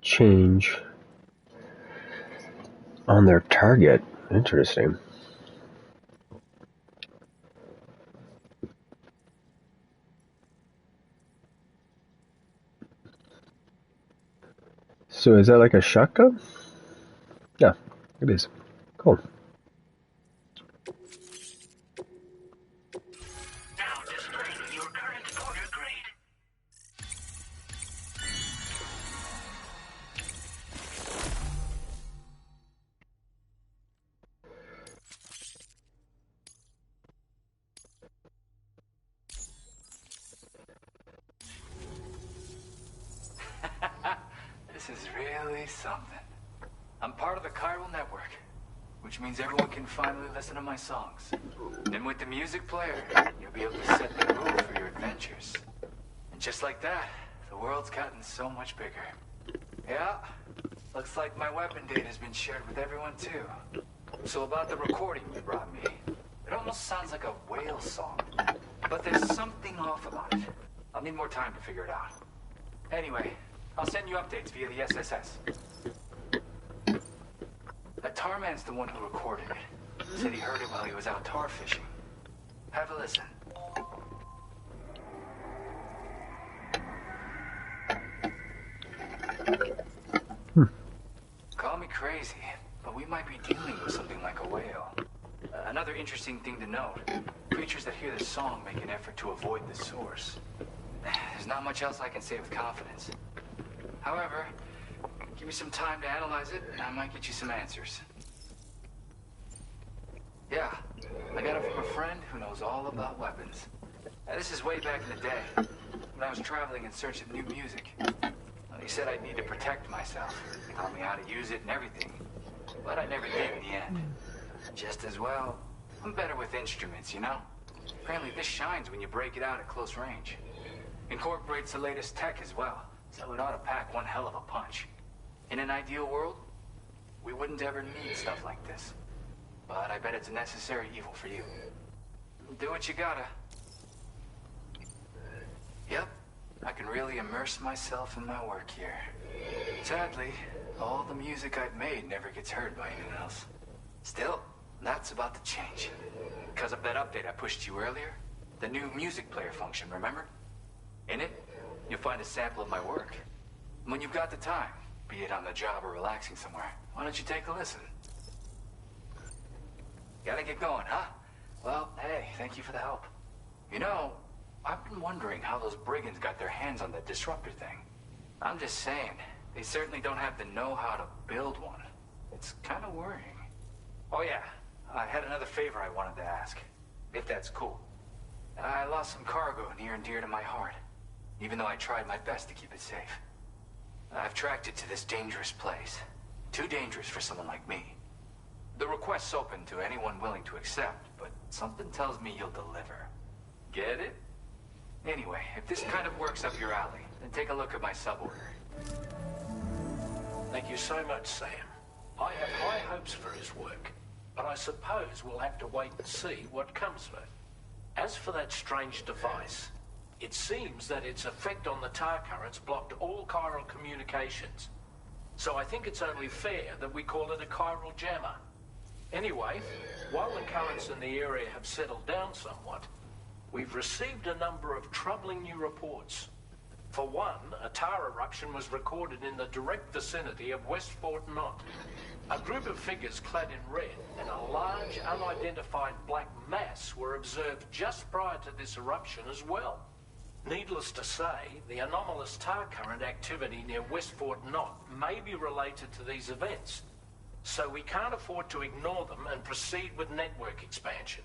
Change on their target. Interesting. So is that like a shotgun? Yeah, it is. Cool. Now displaying your current order grade. This is really something. I'm part of the chiral network, which means everyone can finally listen to my songs. And with the music player, you'll be able to set the mood for your adventures. And just like that, the world's gotten so much bigger. Yeah, looks like my weapon data has been shared with everyone too. So about the recording you brought me, it almost sounds like a whale song. But there's something off about it. I'll need more time to figure it out. Anyway, I'll send you updates via the SSS. A tar man's the one who recorded it. Said he heard it while he was out tar fishing. Have a listen. Call me crazy, but we might be dealing with something like a whale. Another interesting thing to note, creatures that hear this song make an effort to avoid the source. There's not much else I can say with confidence. However, give me some time to analyze it, and I might get you some answers. Yeah, I got it from a friend who knows all about weapons. This is way back in the day, when I was traveling in search of new music. He said I'd need to protect myself. He taught me how to use it and everything. But I never did in the end. Just as well, I'm better with instruments, you know? Apparently this shines when you break it out at close range. Incorporates the latest tech as well, so it ought to pack one hell of a punch. In an ideal world, we wouldn't ever need stuff like this. But I bet it's a necessary evil for you. Do what you gotta. Yep. I can really immerse myself in my work here. Sadly, all the music I've made never gets heard by anyone else. Still, that's about to change. Because of that update I pushed you earlier, the new music player function, remember? In it, you'll find a sample of my work. And when you've got the time, be it on the job or relaxing somewhere, why don't you take a listen? Gotta get going, huh? Well, hey, thank you for the help. You know, I've been wondering how those brigands got their hands on that disruptor thing. I'm just saying, they certainly don't have the know-how to build one. It's kind of worrying. Oh yeah, I had another favor I wanted to ask, if that's cool. I lost some cargo near and dear to my heart, even though I tried my best to keep it safe. I've tracked it to this dangerous place. Too dangerous for someone like me. The request's open to anyone willing to accept, but something tells me you'll deliver. Get it? Anyway, if this kind of works up your alley, then take a look at my suborder. Thank you so much, Sam. I have high hopes for his work, but I suppose we'll have to wait and see what comes of it. As for that strange device, it seems that its effect on the tar currents blocked all chiral communications. So I think it's only fair that we call it a chiral jammer. Anyway, while the currents in the area have settled down somewhat, we've received a number of troubling new reports. For one, a tar eruption was recorded in the direct vicinity of West Fort Knot. A group of figures clad in red and a large unidentified black mass were observed just prior to this eruption as well. Needless to say, the anomalous tar current activity near West Fort Knot may be related to these events. So we can't afford to ignore them and proceed with network expansion.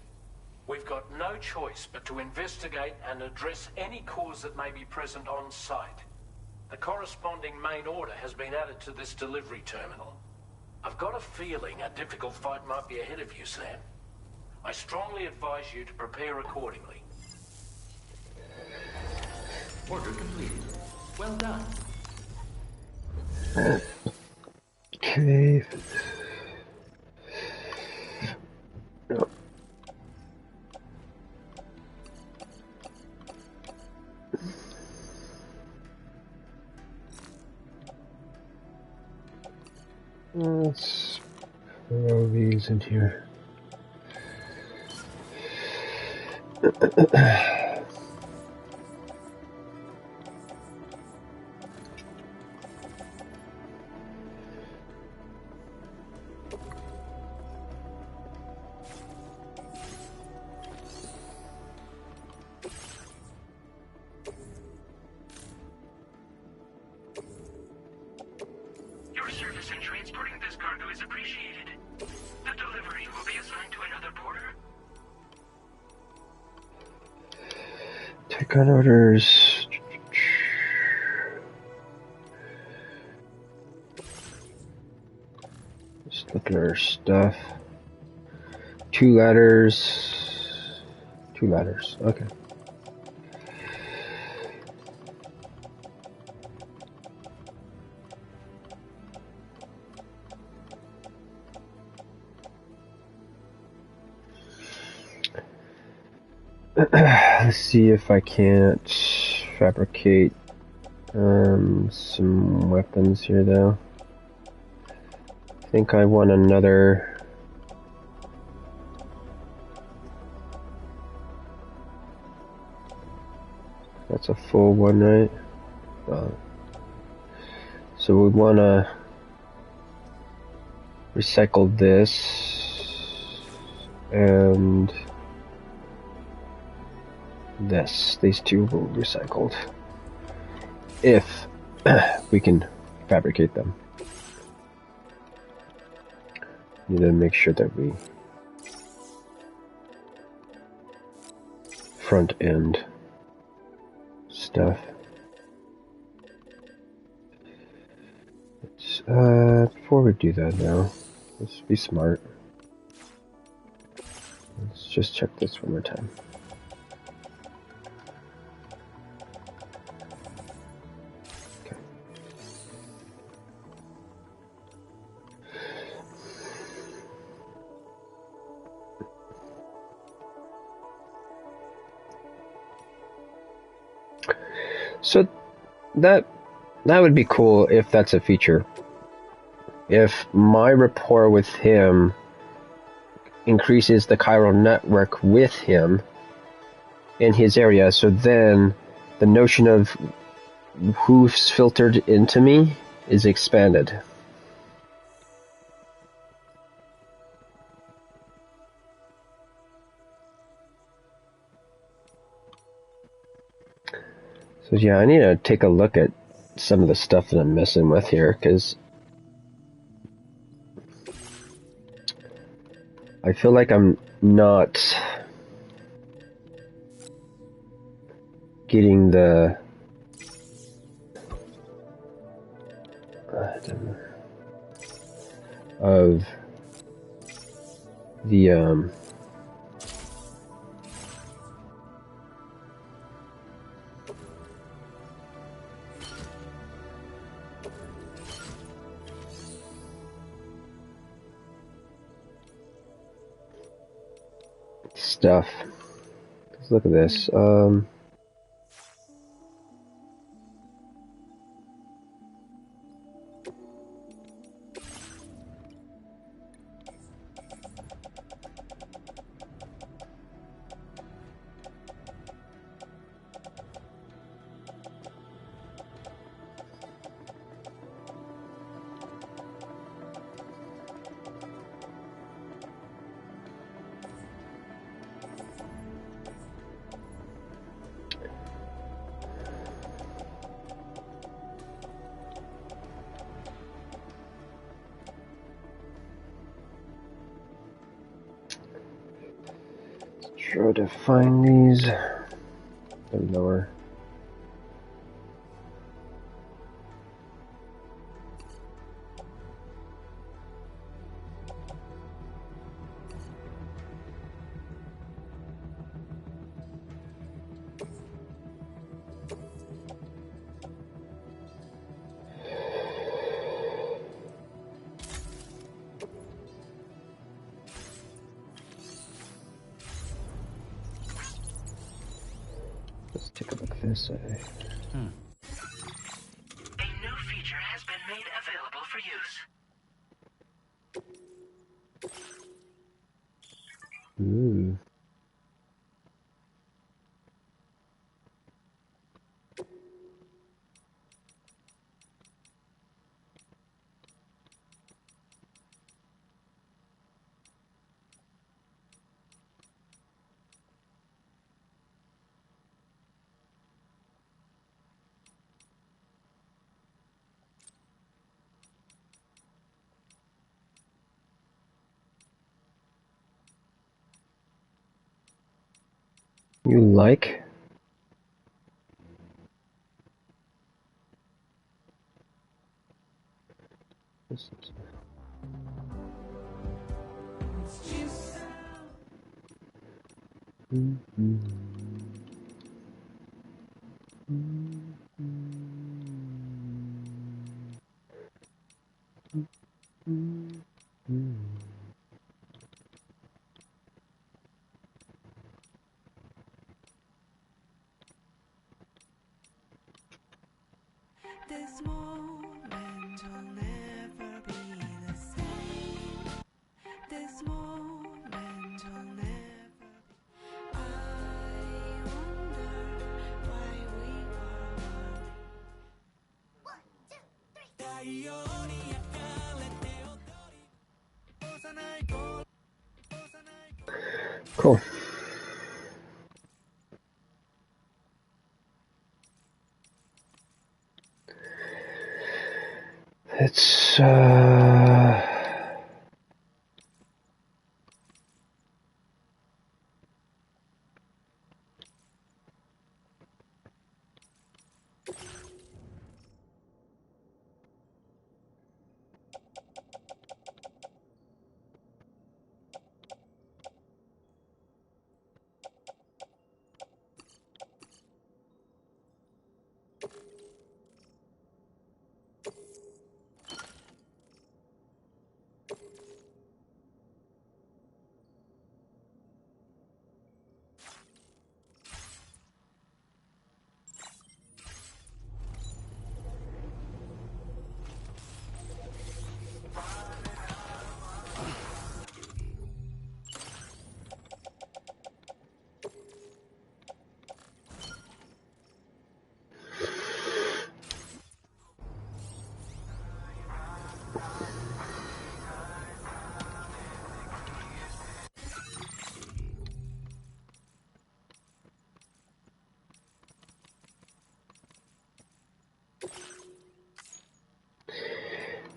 We've got no choice but to investigate and address any cause that may be present on site. The corresponding main order has been added to this delivery terminal. I've got a feeling a difficult fight might be ahead of you, Sam. I strongly advise you to prepare accordingly. Order completed. Well done. Okay. Let's throw these in here. Your service in transporting this cargo is appreciated. The delivery will be assigned to another porter. Take on orders. Just look at our stuff. 2 ladders. 2 ladders. Okay. Let's see if I can't fabricate some weapons here though. think I want another. That's a full one, right? So we want to recycle this and this. These two will be recycled if we can fabricate them. Need to make sure that we front end stuff. Before we do that now, let's be smart. Let's just check this one more time. Okay. So that would be cool if that's a feature. If my rapport with him increases the chiral network with him in his area, so then the notion of who's filtered into me is expanded. So yeah, I need to take a look at some of the stuff that I'm messing with here, because I feel like I'm not getting the of the stuff. Let's look at this. Try to find these. They're lower. Let's take a look at this. A new feature has been made available for use. Ooh. You like? This is... This moment will never be the same. Cool. It's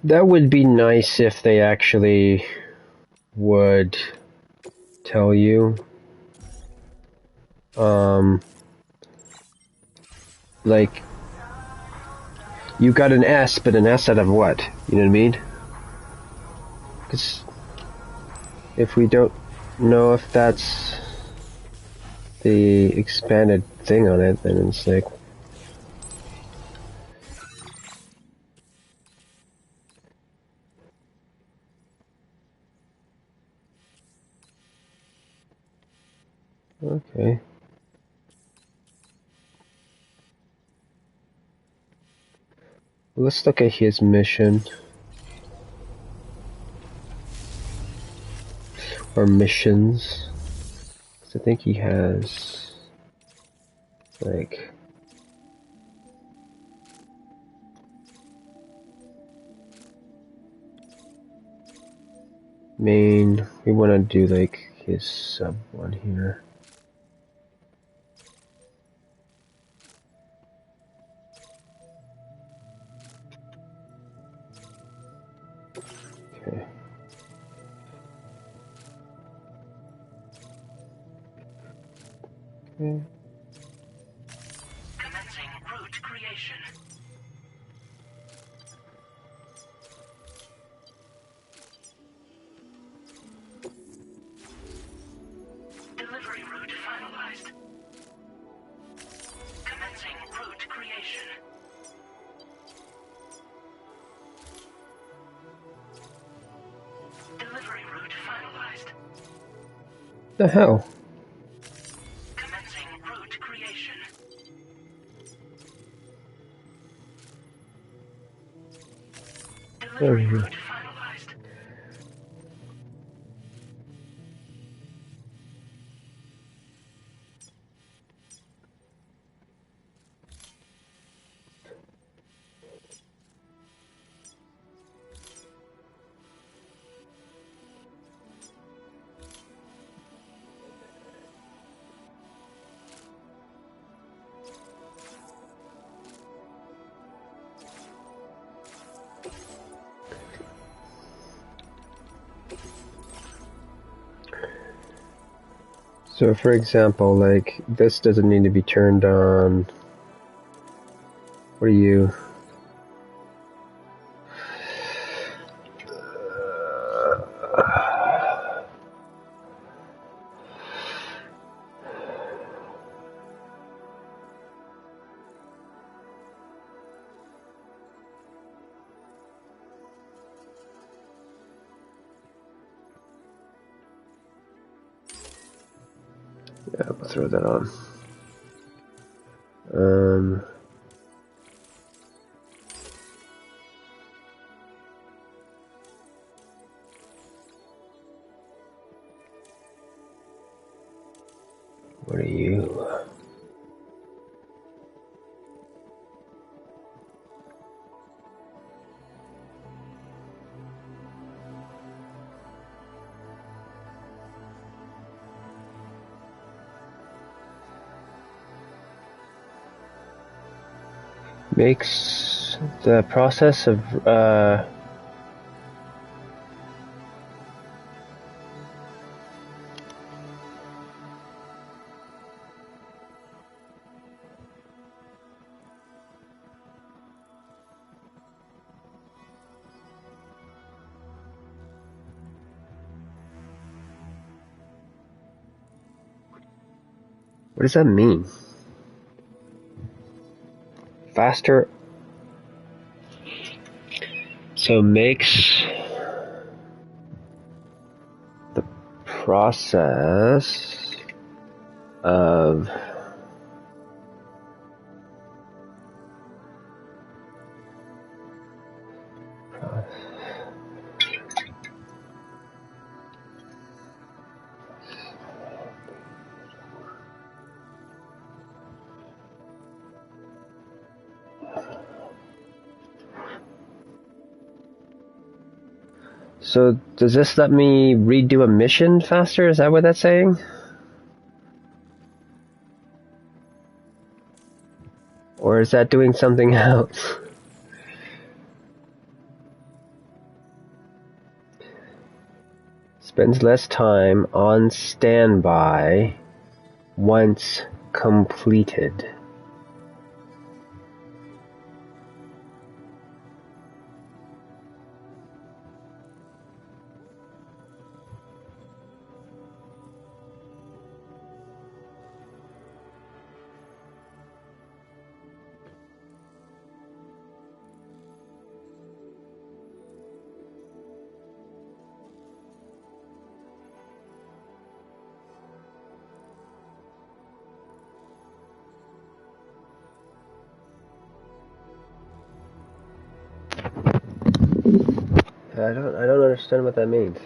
that would be nice if they actually would tell you. Like, you got an S, but an S out of what? You know what I mean? Because if we don't know if that's the expanded thing on it, then it's like... Okay. Let's look at his mission. Or missions. 'Cause I think he has... like... main... we want to do like his sub one here. Okay. Okay. Commencing route creation. Delivery route finalized. Commencing route creation. Delivery route finalized. The hell? Commencing route creation. Delivery route finalized. So for example, like, this doesn't need to be turned on. What are you? Yeah, we'll throw that on. What are you? Makes the process of what does that mean? Faster. So makes the process of so does this let me redo a mission faster? Is that what that's saying? Or is that doing something else? Spends less time on standby once completed. I don't understand what that means.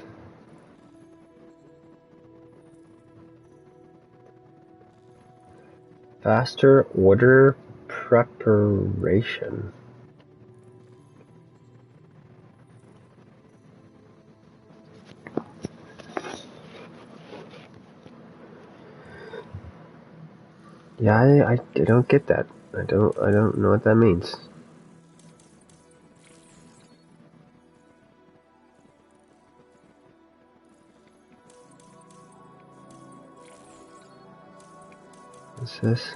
Faster order preparation. Yeah, I don't get that. I don't know what that means. What's this?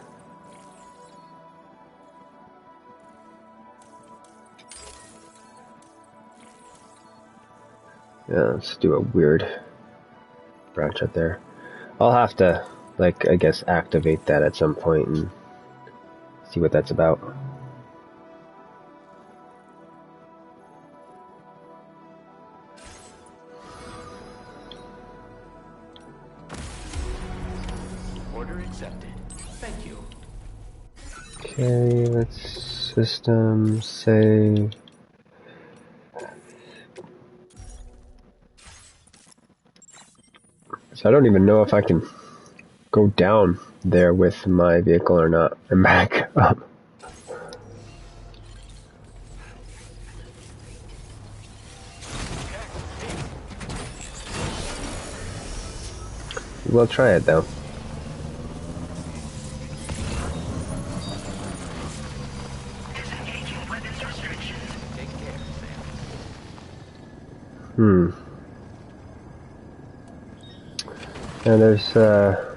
Yeah, let's do a weird branch up there. I'll have to, like, I guess, activate that at some point and see what that's about. Order accepted. Thank you. Okay, let's system save. So I don't even know if I can go down there with my vehicle or not, and back up. We'll try it though. Disengaging weapons restrictions. Take care, Sam. And there's a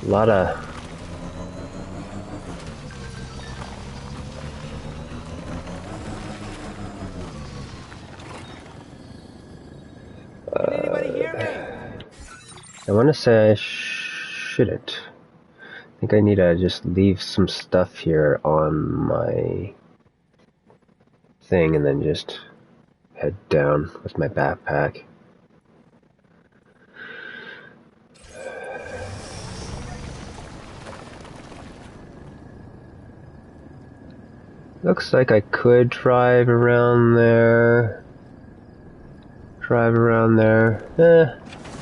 lot of Can anybody hear me? I want to say I shouldn't. I think I need to just leave some stuff here on my thing and then just head down with my backpack. Looks like I could drive around there.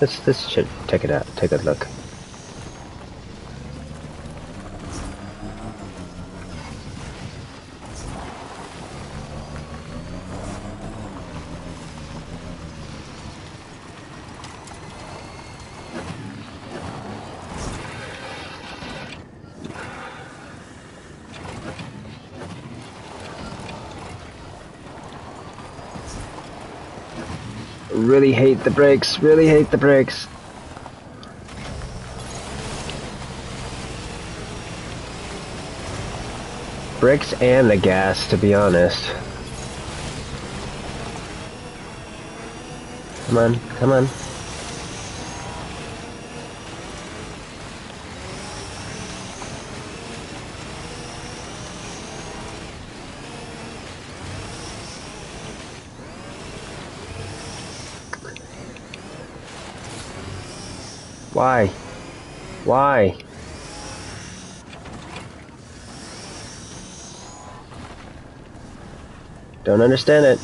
This should take it out. Take a look. really hate the brakes. Really hate the brakes. Brakes and the gas, to be honest. Come on, come on. Why? Why? Don't understand it.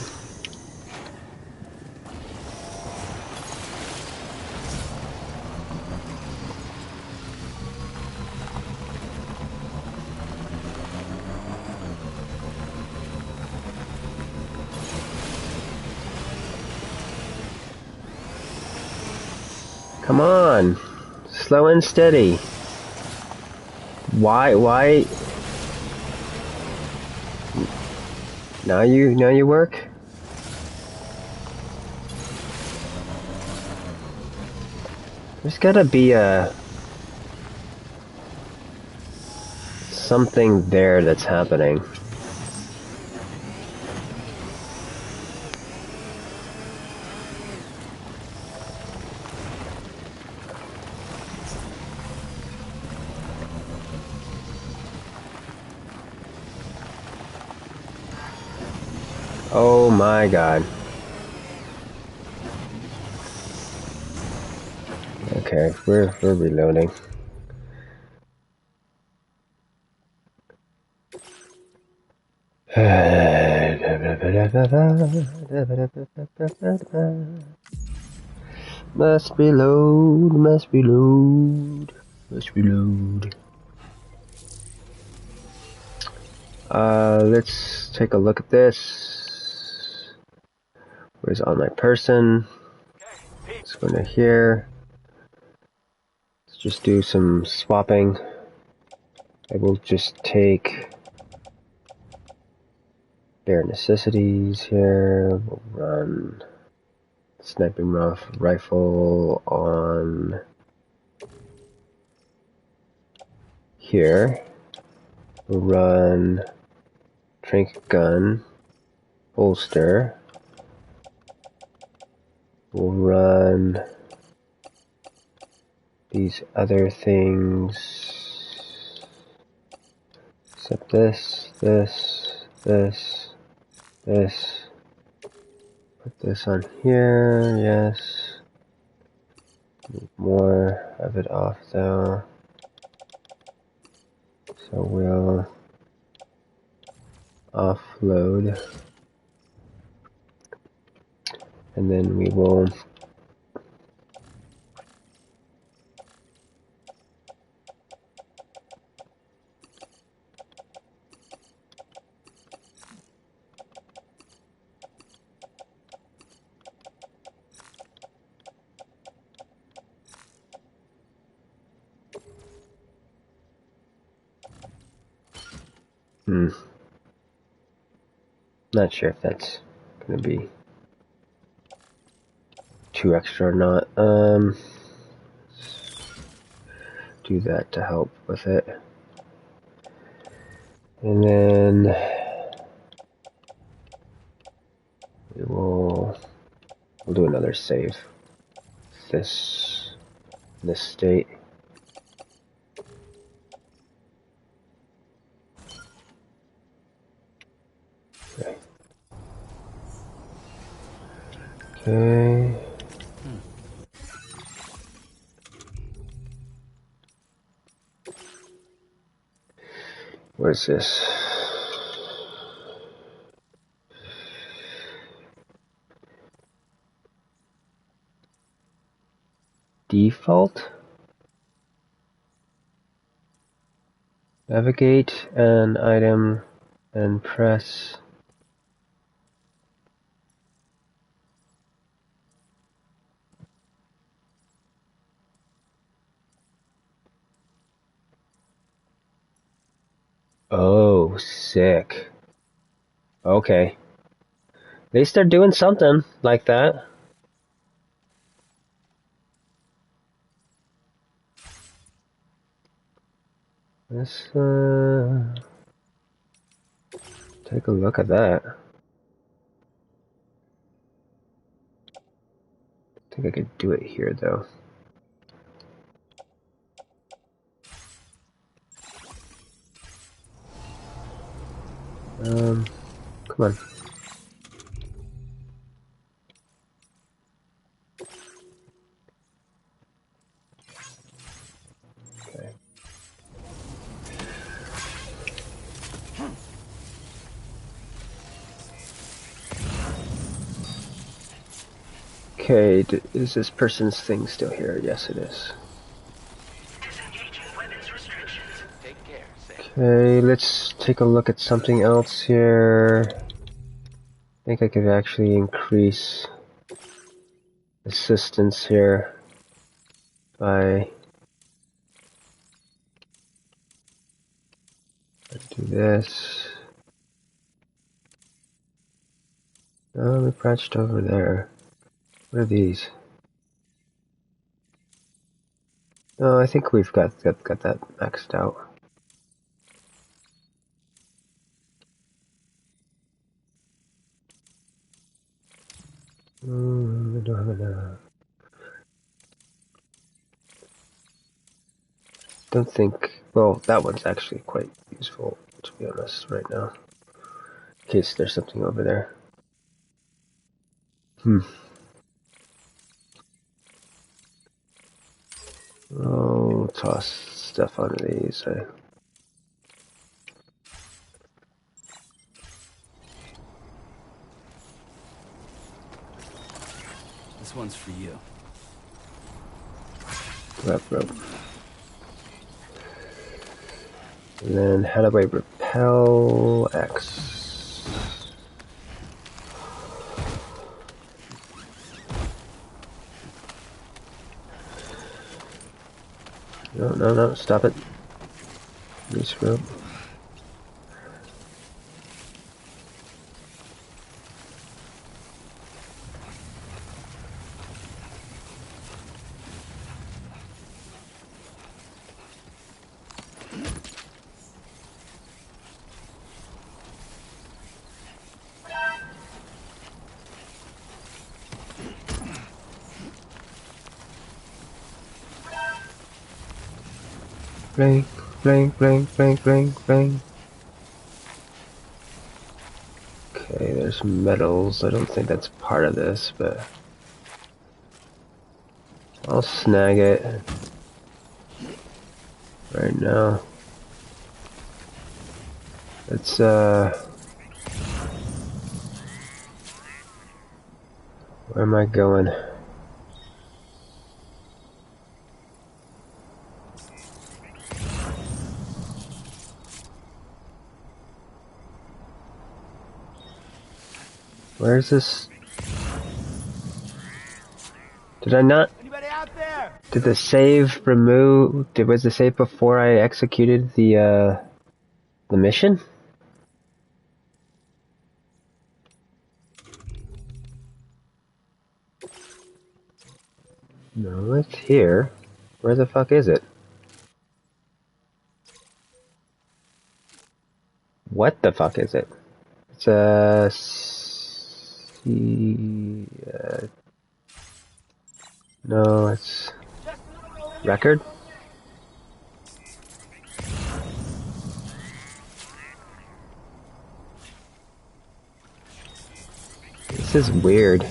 Come on. Slow and steady. Why? Now you work? There's gotta be something there that's happening. Oh my god. Okay, we're reloading. Must reload, must reload, must reload. Let's take a look at this. Where's on my person? Let's go into here. Let's just do some swapping. I will just take bare necessities here. We'll run sniping rifle on here. We'll run trank gun, holster. We'll run these other things, except this. Put this on here, yes. Need more of it off though. So we'll offload. And then we will not sure if that's gonna be too extra or not. Do that to help with it. And then we'll do another save. This state. Okay. Okay. What is this? Default? Navigate an item and press Oh, sick. Okay. They start doing something like that. Let's take a look at that. I think I could do it here though. Come on. Okay. Okay, is this person's thing still here? Yes, it is. Disengaging weapons restrictions. Take care, Sam. Okay, let's take a look at something else here. I think I could actually increase assistance here by do this. Oh, we branched over there. What are these? No, I think we've got that maxed out. I don't have enough. Don't think. Well, that one's actually quite useful, to be honest, right now. In case there's something over there. Oh, toss stuff onto these. This one's for you. Grab rope. And then how do I repel X? No, stop it. Use rope. Blink, blink, blink, blink, blink, blink. Okay, there's metals. I don't think that's part of this, but I'll snag it right now. Let's where am I going? Where's this? Did I not? Anybody out there? Did the save remove? Was the save before I executed the mission? No, it's here. Where the fuck is it? What the fuck is it? It's a no, it's record. This is weird.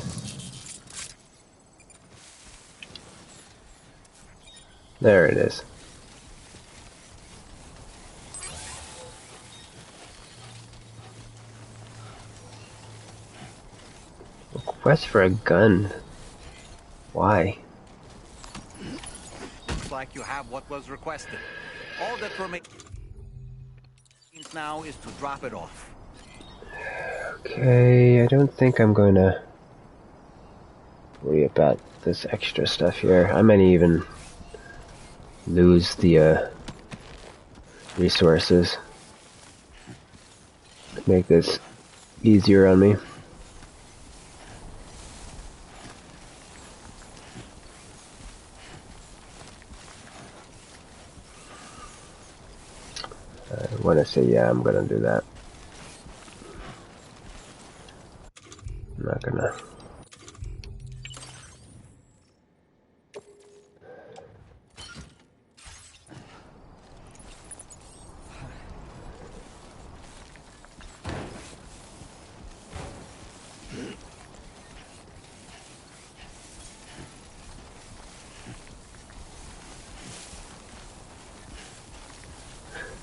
There it is. Request for a gun. Why? Looks like you have what was requested. All that remains now is to drop it off. Okay, I don't think I'm going to worry about this extra stuff here. I might even lose the resources to make this easier on me. I want to say, yeah, I'm gonna do that. I'm not gonna.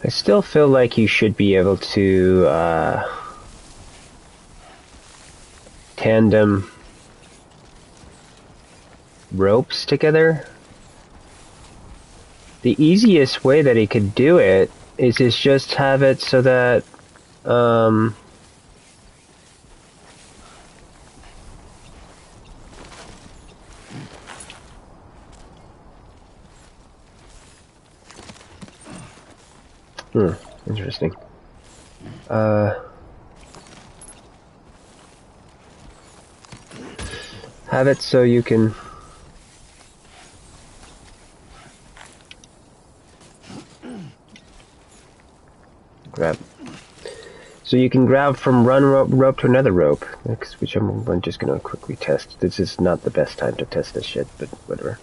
I still feel like you should be able to tandem ropes together. The easiest way that he could do it is just have it so that interesting. Have it so you can grab. So you can grab from one rope to another rope, which I'm just gonna quickly test. This is not the best time to test this shit, but whatever.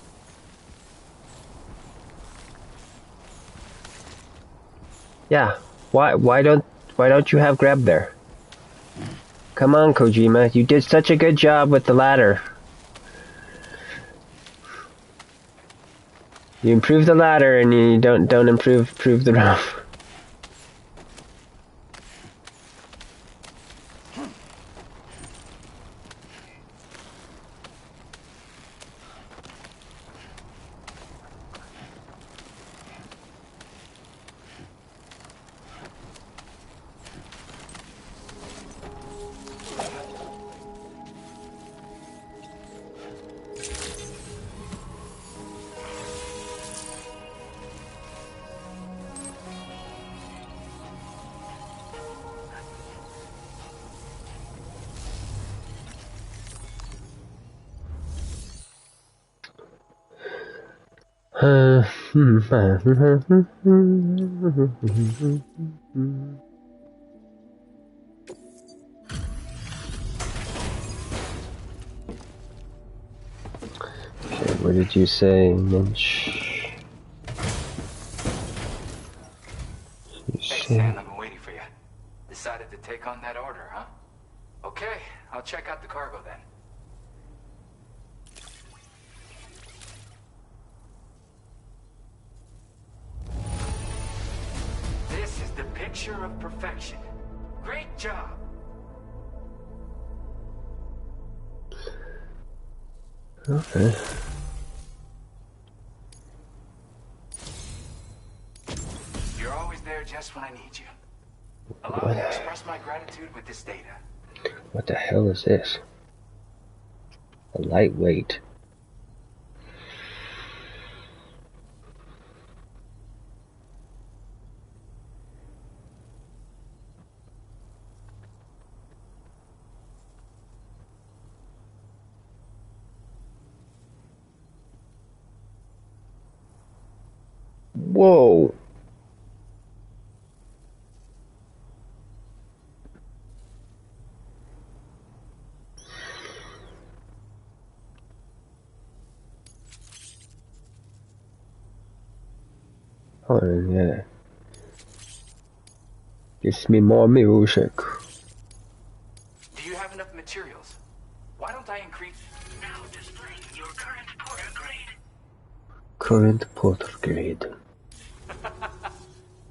Yeah, why don't you have grab there? Come on, Kojima, you did such a good job with the ladder. You improve the ladder and you don't improve the rope. Okay, what did you say, Minch? Hey, Sam, I've been waiting for you. Decided to take on that order, huh? Okay, I'll check out the cargo then. This is the picture of perfection. Great job. Okay. You're always there just when I need you. Allow me to express my gratitude with this data. What the hell is this? A lightweight. Whoa. Oh yeah. Gives me more music. Do you have enough materials? Why don't I increase... Now displaying your current porter grade. Current porter grade.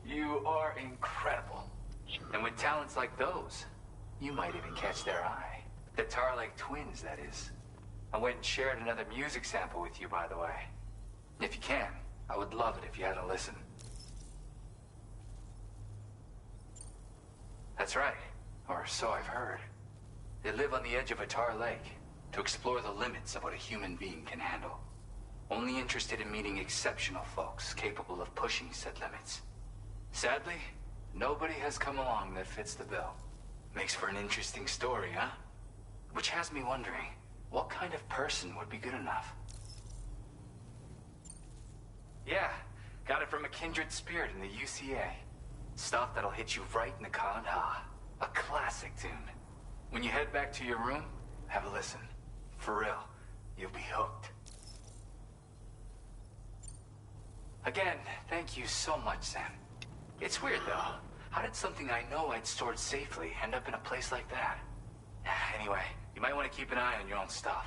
You are incredible. And with talents like those, you might even catch their eye. The Tar-like twins, that is. I went and shared another music sample with you, by the way. If you can, I would love it if you had a listen. That's right, or so I've heard. They live on the edge of a tar lake to explore the limits of what a human being can handle. Only interested in meeting exceptional folks capable of pushing said limits. Sadly, nobody has come along that fits the bill. Makes for an interesting story, huh? Which has me wondering, what kind of person would be good enough? Yeah, got it from a kindred spirit in the UCA. Stuff that'll hit you right in the kanda. A classic tune. When you head back to your room, have a listen. For real, you'll be hooked. Again, thank you so much, Sam. It's weird, though. How did something I know I'd stored safely end up in a place like that? Anyway, you might want to keep an eye on your own stuff.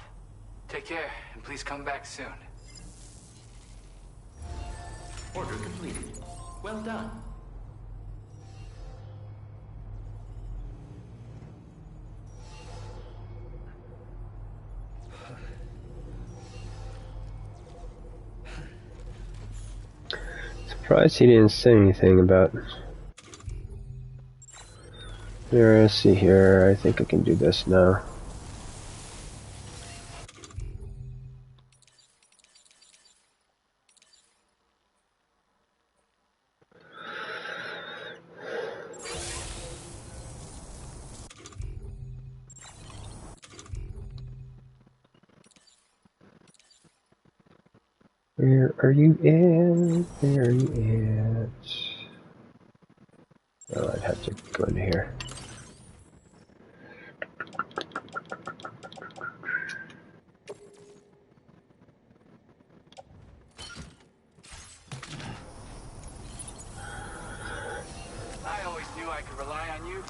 Take care, and please come back soon. Order completed. Well done. Surprised he didn't say anything about. Here, let's see here. I think I can do this now. Where are you at? Where are you at? Oh, I'd have to go into here. I always knew I could rely on you.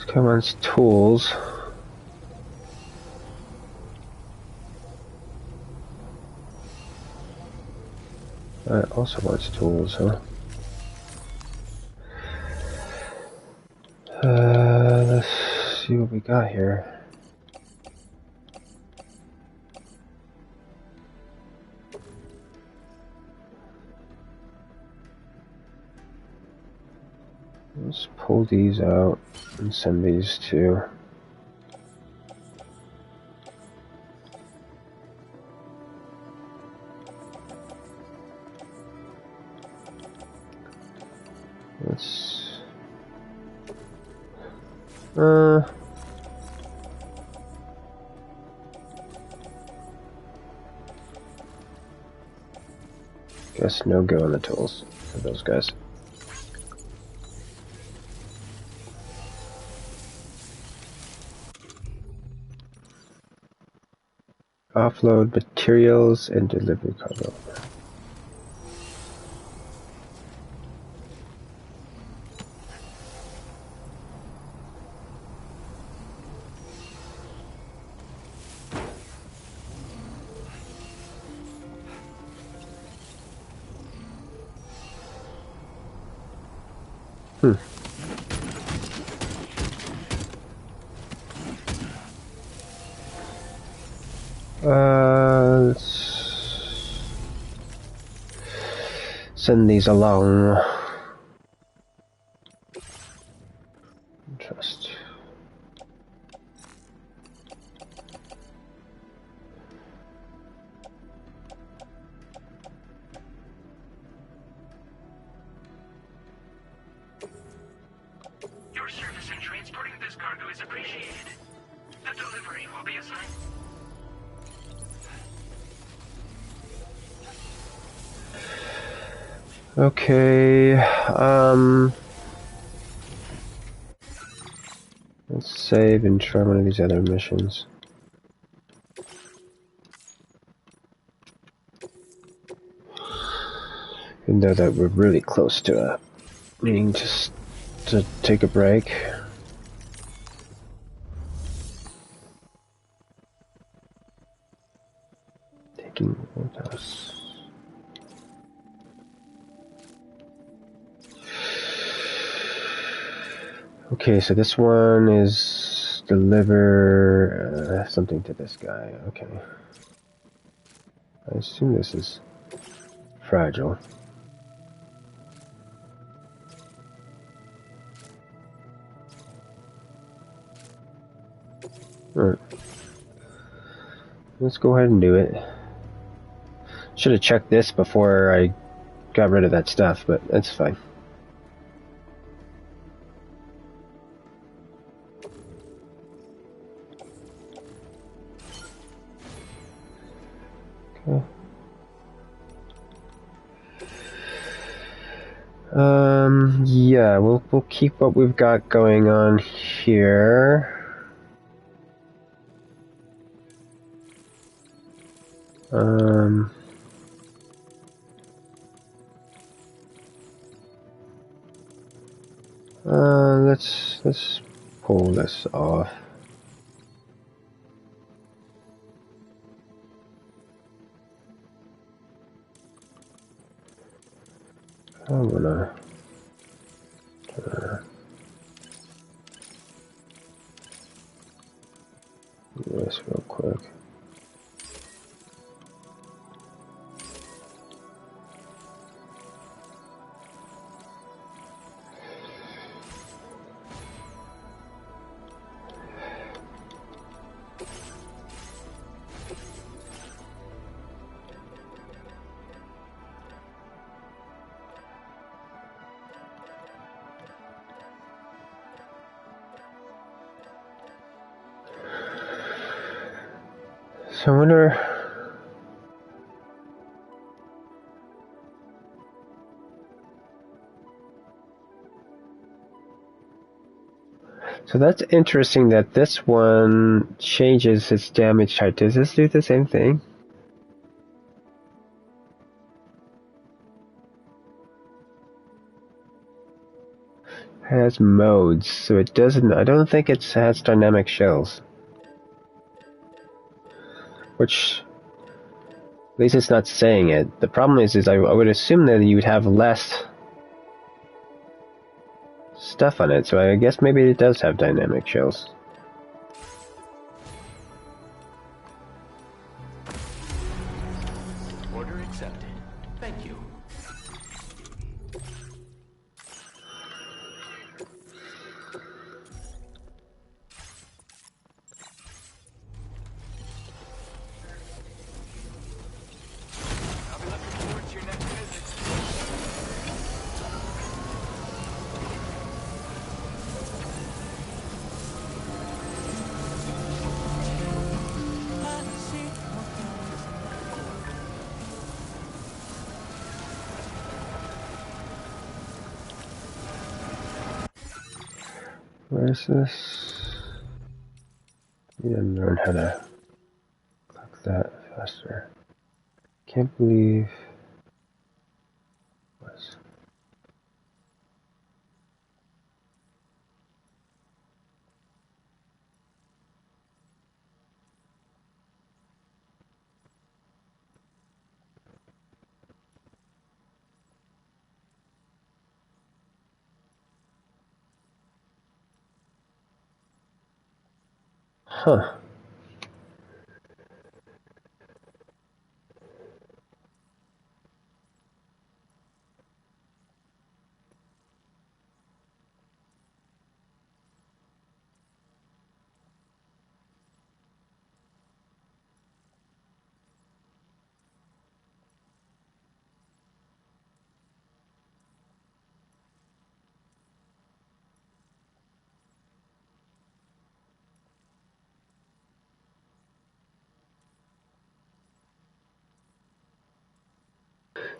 Come on, it's tools. I also wants tools, huh? Let's see what we got here. Let's pull these out and send these to. Let's. Guess no go on the tools for those guys. Offload materials and delivery cargo. Let's send these along. Trust. Your service in transporting this cargo is appreciated. The delivery will be assigned. Okay, let's save and try one of these other missions. Even though that we're really close to needing to take a break. Taking with us. Okay, so this one is deliver something to this guy. Okay. I assume this is fragile. Alright. Let's go ahead and do it. Should have checked this before I got rid of that stuff, but that's fine. Okay. Yeah, we'll keep what we've got going on here. Let's pull this off. I'm gonna do this real quick. So I wonder. So that's interesting that this one changes its damage type. Does this do the same thing? It has modes, so it doesn't. I don't think it has dynamic shells. Which, at least it's not saying it. The problem is I would assume that you would have less stuff on it, so I guess maybe it does have dynamic shells. Order accepted. Thank you. I'll be looking forward to your next visit. Where's this? You didn't learn how to click that faster. Can't believe. What's Huh.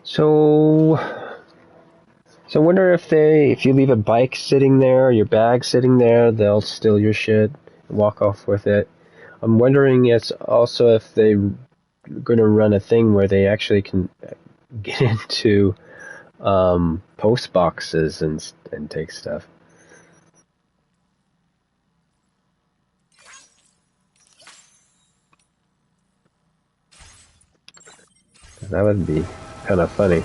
So I wonder if you leave a bike sitting there, or your bag sitting there, they'll steal your shit and walk off with it. I'm wondering if they're going to run a thing where they actually can get into post boxes and take stuff. That would be kind of funny.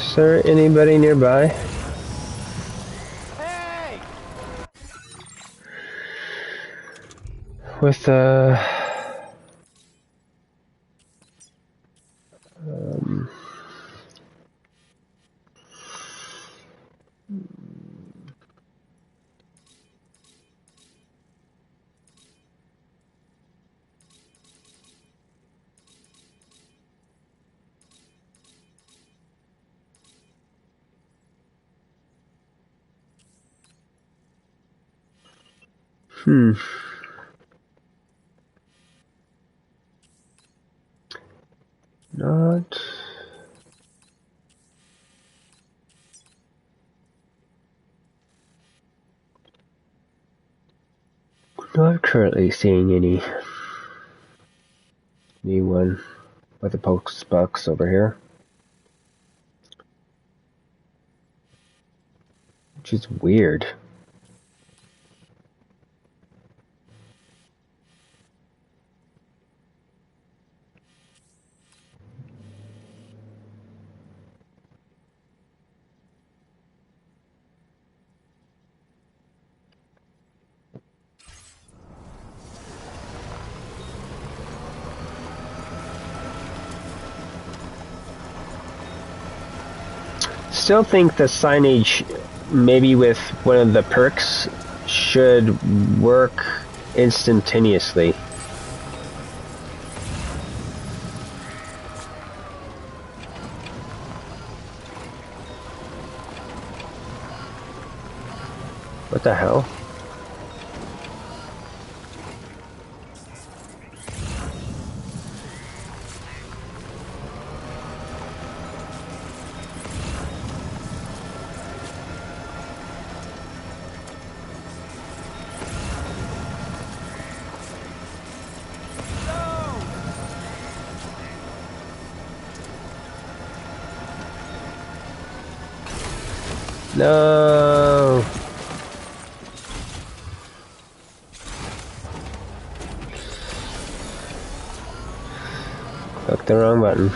Is there anybody nearby? Hey! With not. Not currently seeing anyone with a post box over here, which is weird. Still think the signage, maybe with one of the perks, should work instantaneously. What the hell? No. Click the wrong button.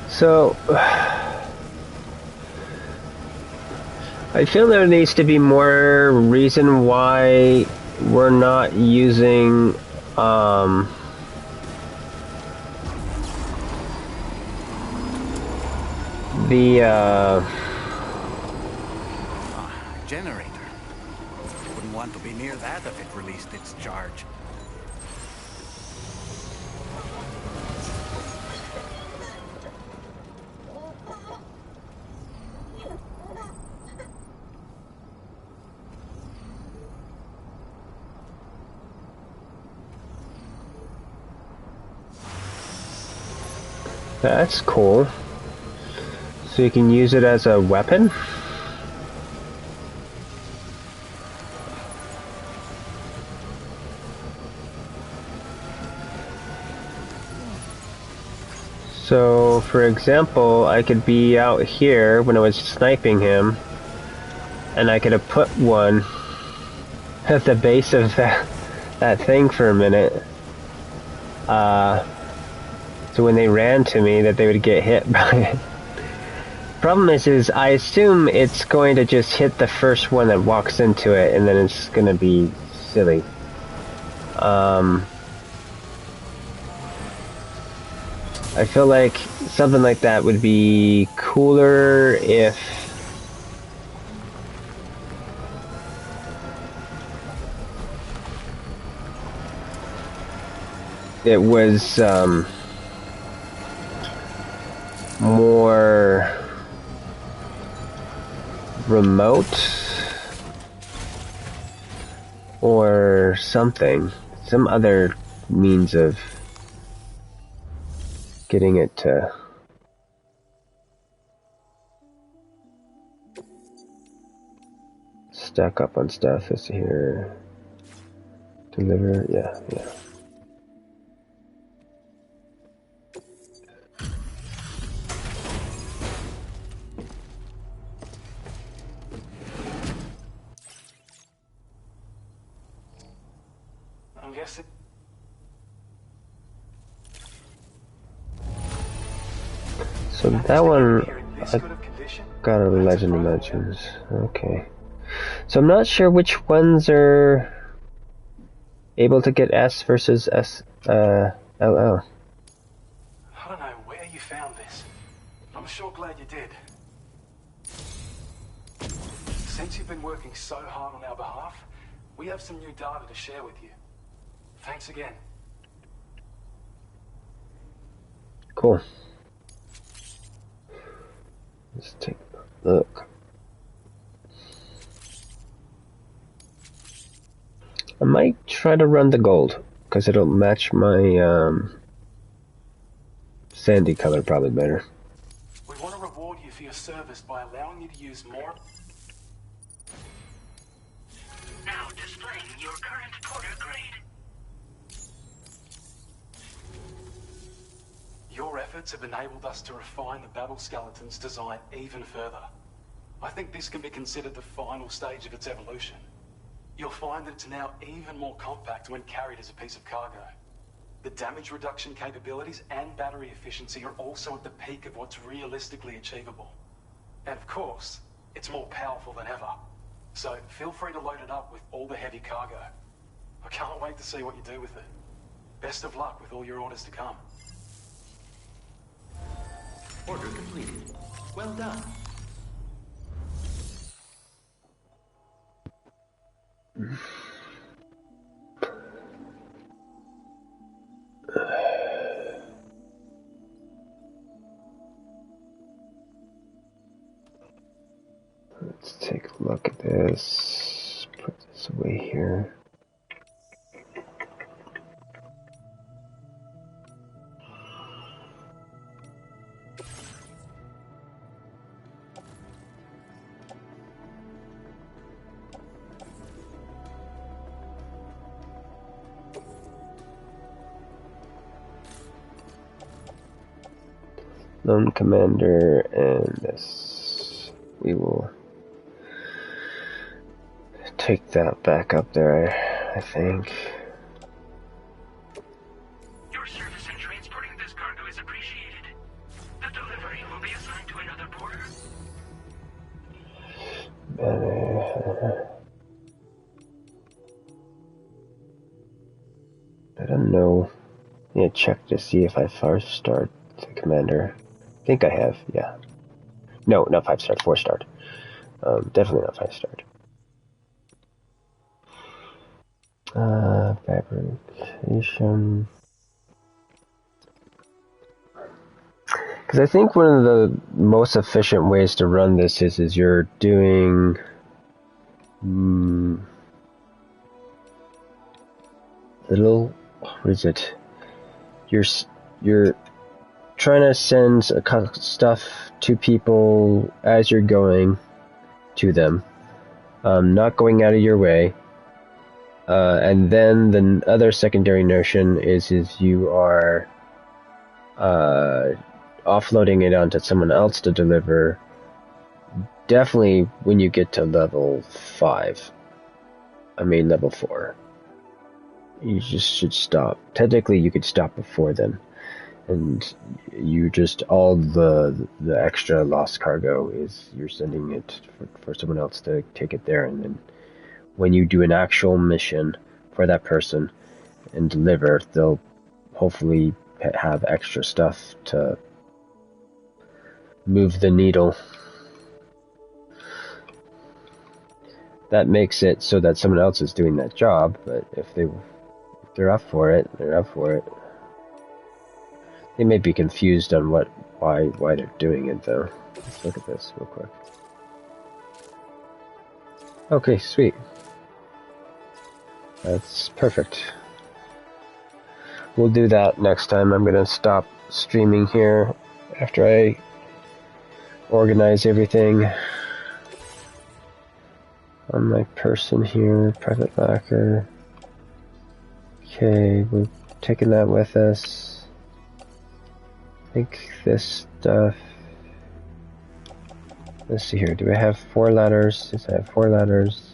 So, I feel there needs to be more reason why we're not using the generator. Wouldn't want to be near that if it released its charge. That's cool. So you can use it as a weapon? So, for example, I could be out here when I was sniping him, and I could have put one at the base of that thing for a minute. So when they ran to me, that they would get hit by it. Problem is I assume it's going to just hit the first one that walks into it, and then it's going to be silly. I feel like something like that would be cooler if it was more remote or something. Some other means of getting it to stack up on stuff. Is here. Deliver, yeah. I'm guessing. So that one, I got a Legend of Legends. Okay. So I'm not sure which ones are able to get S versus LL. I don't know where you found this. I'm sure glad you did. Since you've been working so hard on our behalf, we have some new data to share with you. Thanks again. Cool. Let's take a look. I might try to run the gold, because it'll match my sandy color probably better. We want to reward you for your service by allowing you to use more. Now displaying your current porter grade. Your efforts have enabled us to refine the battle skeleton's design even further. I think this can be considered the final stage of its evolution. You'll find that it's now even more compact when carried as a piece of cargo. The damage reduction capabilities and battery efficiency are also at the peak of what's realistically achievable. And of course, it's more powerful than ever. So feel free to load it up with all the heavy cargo. I can't wait to see what you do with it. Best of luck with all your orders to come. Order completed. Well done. Let's take a look at this. Put this away here. Lone Commander and this. We will take that back up there, I think. Your service in transporting this cargo is appreciated. The delivery will be assigned to another porter. I don't know. I need to check to see if I 5-starred the commander. I think I have, yeah. No, not 5-starred, 4-starred. Definitely not 5-starred. Fabrication. Because I think one of the most efficient ways to run this is you're doing little. What is it? You're trying to send stuff to people as you're going to them, not going out of your way. And then the other secondary notion is you are offloading it onto someone else to deliver. Definitely when you get to level 5. I mean level 4. You just should stop. Technically you could stop before then. And you just, all the extra lost cargo is you're sending it for someone else to take it there, and then when you do an actual mission for that person, and deliver, they'll hopefully have extra stuff to move the needle. That makes it so that someone else is doing that job, but if they're up for it, they're up for it. They may be confused on why they're doing it though. Let's look at this real quick. Okay, sweet. That's perfect. We'll do that next time. I'm gonna stop streaming here after I organize everything on my person here. Private locker. Okay, we're taking that with us. I think this stuff. Let's see here. Do I have 4 letters? Yes, I have 4 letters.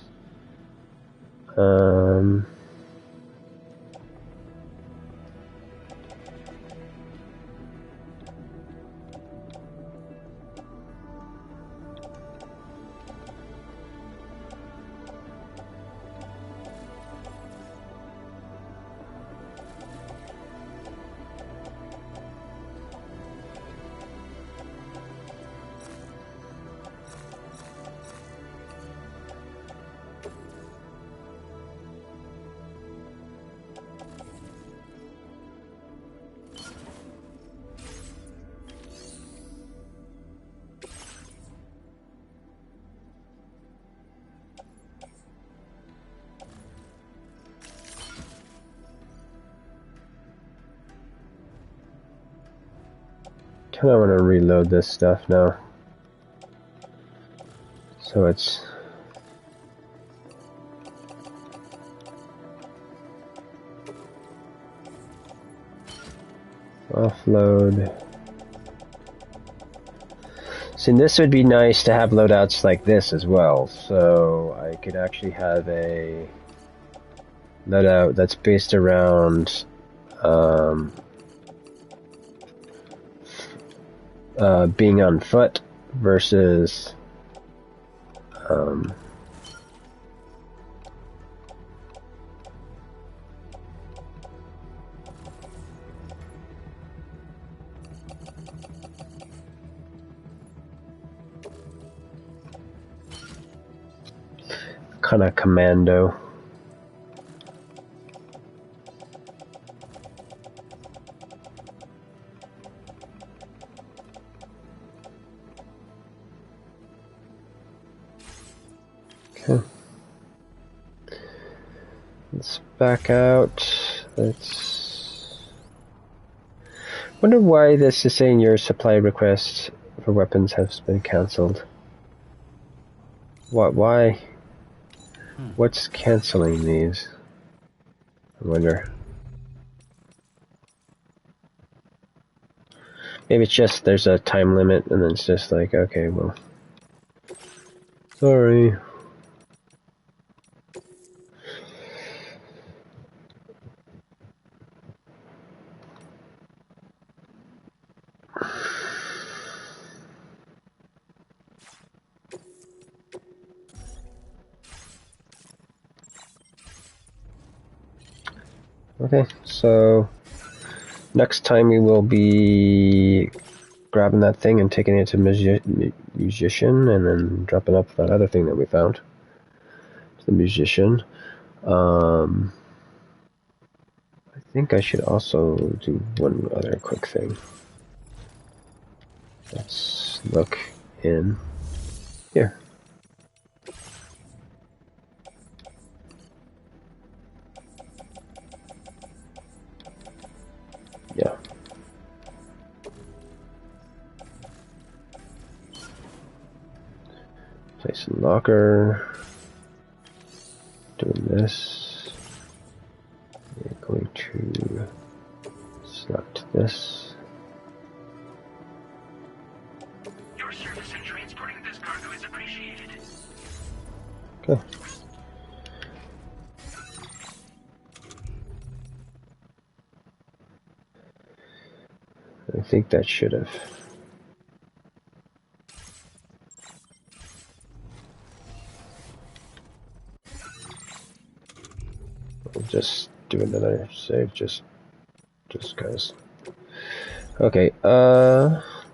Kind of want to reload this stuff now. So it's offload. See, this would be nice to have loadouts like this as well. So I could actually have a loadout that's based around being on foot versus kind of commando. Okay. Let's back out. Let's wonder why this is saying your supply request for weapons has been cancelled. What? Why? What's canceling these? I wonder. Maybe it's just there's a time limit and then it's just like, okay, well, sorry. Okay, so next time we will be grabbing that thing and taking it to musician and then dropping up that other thing that we found to the musician. I think I should also do one other quick thing. Let's look in here. Yeah. Place a locker. Doing this. We're going to select this. Your service in transporting this cargo is appreciated. Okay. I think that should have. We'll just do another save just cause. Okay,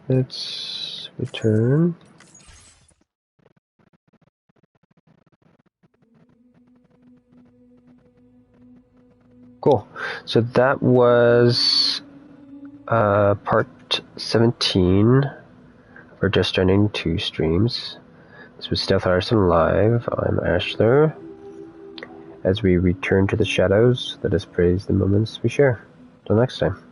let's return. Cool. So that was part 17 for Just Stranding 2 streams. This was Stealth Artisan Live. I'm ASHLER. As we return to the shadows, let us praise the moments we share. Till next time.